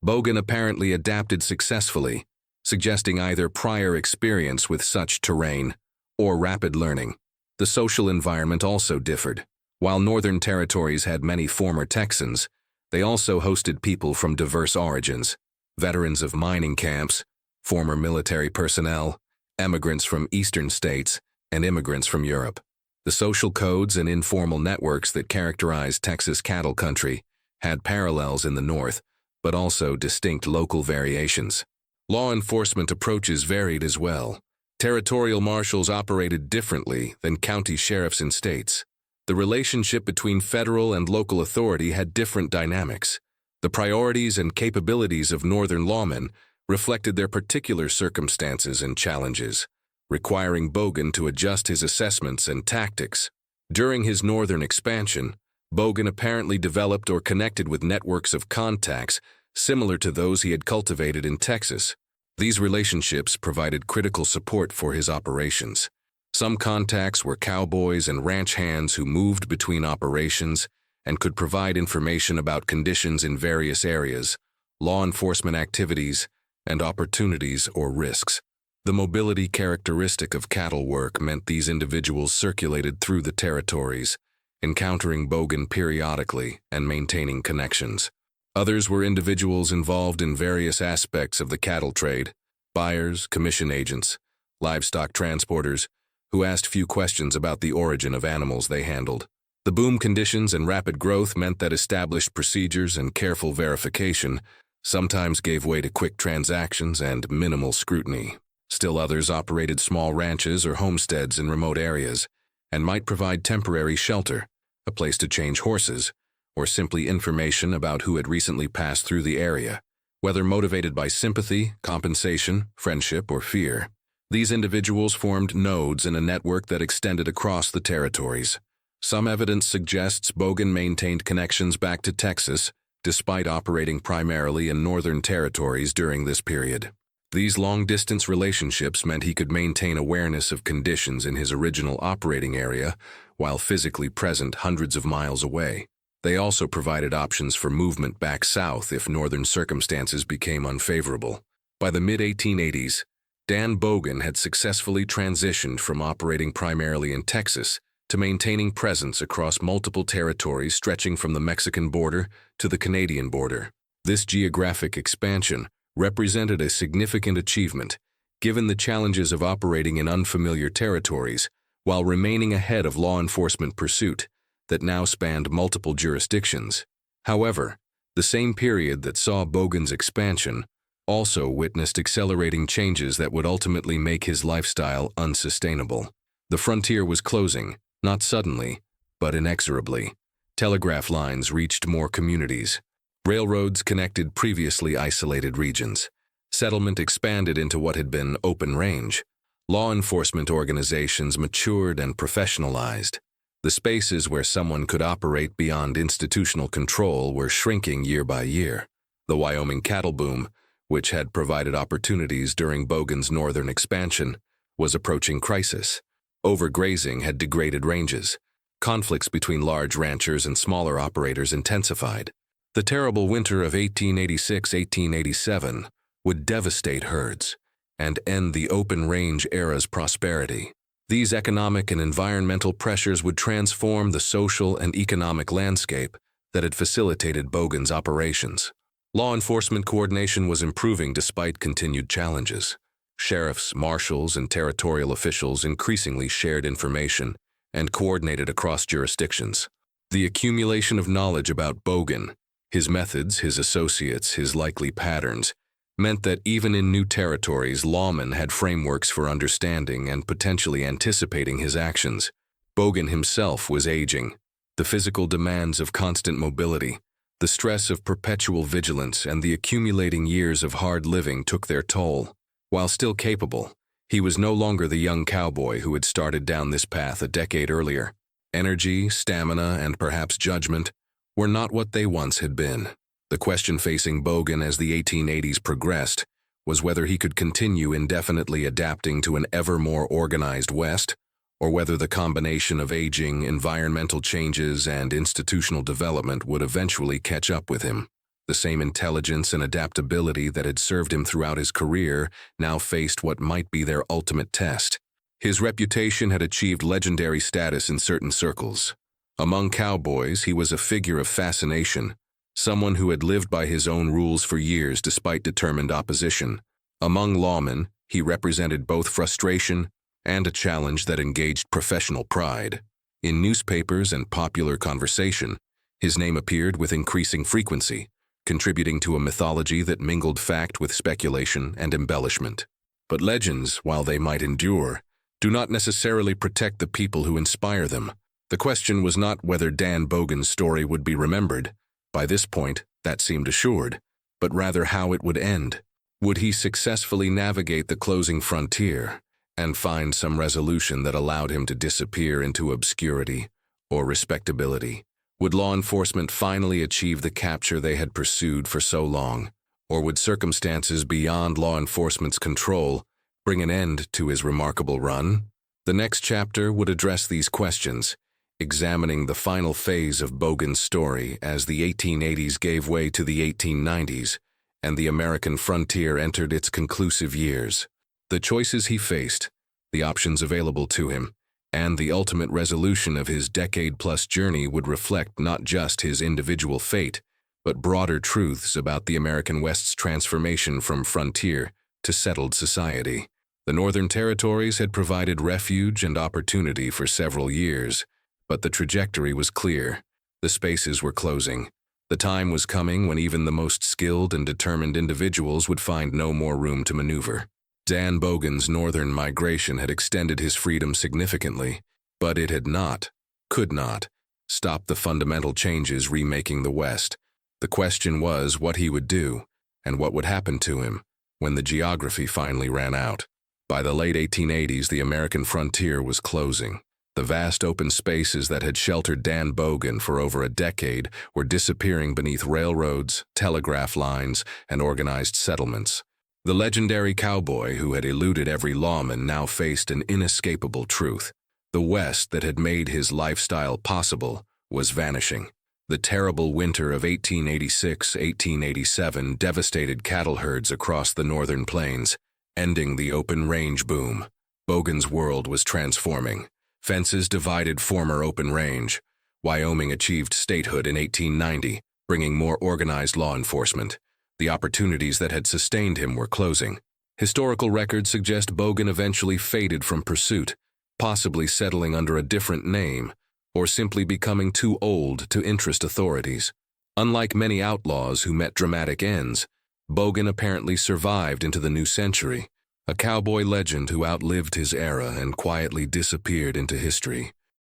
Bogan apparently adapted successfully, suggesting either prior experience with such terrain or rapid learning. The social environment also differed. While Northern Territories had many former Texans, they also hosted people from diverse origins: veterans of mining camps, former military personnel, immigrants from eastern states, and immigrants from Europe. The social codes and informal networks that characterized Texas cattle country had parallels in the North, but also distinct local variations. Law enforcement approaches varied as well. Territorial marshals operated differently than county sheriffs in states. The relationship between federal and local authority had different dynamics. The priorities and capabilities of northern lawmen reflected their particular circumstances and challenges, requiring Bogan to adjust his assessments and tactics. During his northern expansion, Bogan apparently developed or connected with networks of contacts similar to those he had cultivated in Texas. These relationships provided critical support for his operations. Some contacts were cowboys and ranch hands who moved between operations and could provide information about conditions in various areas, law enforcement activities, and opportunities or risks. The mobility characteristic of cattle work meant these individuals circulated through the territories, encountering Bogan periodically and maintaining connections. Others were individuals involved in various aspects of the cattle trade: buyers, commission agents, livestock transporters, who asked few questions about the origin of animals they handled. The boom conditions and rapid growth meant that established procedures and careful verification sometimes gave way to quick transactions and minimal scrutiny. Still others operated small ranches or homesteads in remote areas and might provide temporary shelter, a place to change horses, or simply information about who had recently passed through the area, whether motivated by sympathy, compensation, friendship, or fear. These individuals formed nodes in a network that extended across the territories. Some evidence suggests Bogan maintained connections back to Texas, despite operating primarily in northern territories during this period. These long-distance relationships meant he could maintain awareness of conditions in his original operating area while physically present hundreds of miles away. They also provided options for movement back south if northern circumstances became unfavorable. By the mid-1880s, Dan Bogan had successfully transitioned from operating primarily in Texas to maintaining presence across multiple territories stretching from the Mexican border to the Canadian border. This geographic expansion represented a significant achievement, given the challenges of operating in unfamiliar territories while remaining ahead of law enforcement pursuit that now spanned multiple jurisdictions. However, the same period that saw Bogan's expansion also witnessed accelerating changes that would ultimately make his lifestyle unsustainable. The frontier was closing, not suddenly, but inexorably. Telegraph lines reached more communities. Railroads connected previously isolated regions. Settlement expanded into what had been open range. Law enforcement organizations matured and professionalized. The spaces where someone could operate beyond institutional control were shrinking year by year. The Wyoming cattle boom, which had provided opportunities during Bogan's northern expansion, was approaching crisis. Overgrazing had degraded ranges. Conflicts between large ranchers and smaller operators intensified. The terrible winter of 1886-1887 would devastate herds and end the open range era's prosperity. These economic and environmental pressures would transform the social and economic landscape that had facilitated Bogan's operations. Law enforcement coordination was improving despite continued challenges. Sheriffs, marshals, and territorial officials increasingly shared information and coordinated across jurisdictions. The accumulation of knowledge about Bogan, his methods, his associates, his likely patterns, meant that even in new territories, Lawman had frameworks for understanding and potentially anticipating his actions. Bogan himself was aging. The physical demands of constant mobility, The stress of perpetual vigilance and the accumulating years of hard living took their toll. While still capable, he was no longer the young cowboy who had started down this path a decade earlier. Energy, stamina, and perhaps judgment were not what they once had been. The question facing Bogan as the 1880s progressed was whether he could continue indefinitely adapting to an ever more organized West, or whether the combination of aging, environmental changes, and institutional development would eventually catch up with him. The same intelligence and adaptability that had served him throughout his career now faced what might be their ultimate test. His reputation had achieved legendary status in certain circles. Among cowboys, he was a figure of fascination, someone who had lived by his own rules for years despite determined opposition. Among lawmen, he represented both frustration and a challenge that engaged professional pride. In newspapers and popular conversation, his name appeared with increasing frequency, contributing to a mythology that mingled fact with speculation and embellishment. But legends, while they might endure, do not necessarily protect the people who inspire them. The question was not whether Dan Bogan's story would be remembered. By this point, that seemed assured, but rather how it would end. Would he successfully navigate the closing frontier and find some resolution that allowed him to disappear into obscurity or respectability? Would law enforcement finally achieve the capture they had pursued for so long? Or would circumstances beyond law enforcement's control bring an end to his remarkable run? The next chapter would address these questions, examining the final phase of Bogan's story as the 1880s gave way to the 1890s and the American frontier entered its conclusive years. The choices he faced, the options available to him, and the ultimate resolution of his decade-plus journey would reflect not just his individual fate, but broader truths about the American West's transformation from frontier to settled society. The Northern Territories had provided refuge and opportunity for several years, but the trajectory was clear. The spaces were closing. The time was coming when even the most skilled and determined individuals would find no more room to maneuver. Dan Bogan's northern migration had extended his freedom significantly, but it had not, could not, stop the fundamental changes remaking the West. The question was what he would do, and what would happen to him when the geography finally ran out. By the late 1880s, the American frontier was closing. The vast open spaces that had sheltered Dan Bogan for over a decade were disappearing beneath railroads, telegraph lines, and organized settlements. The legendary cowboy who had eluded every lawman now faced an inescapable truth. The West that had made his lifestyle possible was vanishing. The terrible winter of 1886-1887 devastated cattle herds across the northern plains, ending the open range boom. Bogan's world was transforming. Fences divided former open range. Wyoming achieved statehood in 1890, bringing more organized law enforcement. The opportunities that had sustained him were closing. Historical records suggest Bogan eventually faded from pursuit, possibly settling under a different name, or simply becoming too old to interest authorities. Unlike many outlaws who met dramatic ends, Bogan apparently survived into the new century, a cowboy legend who outlived his era and quietly disappeared into history.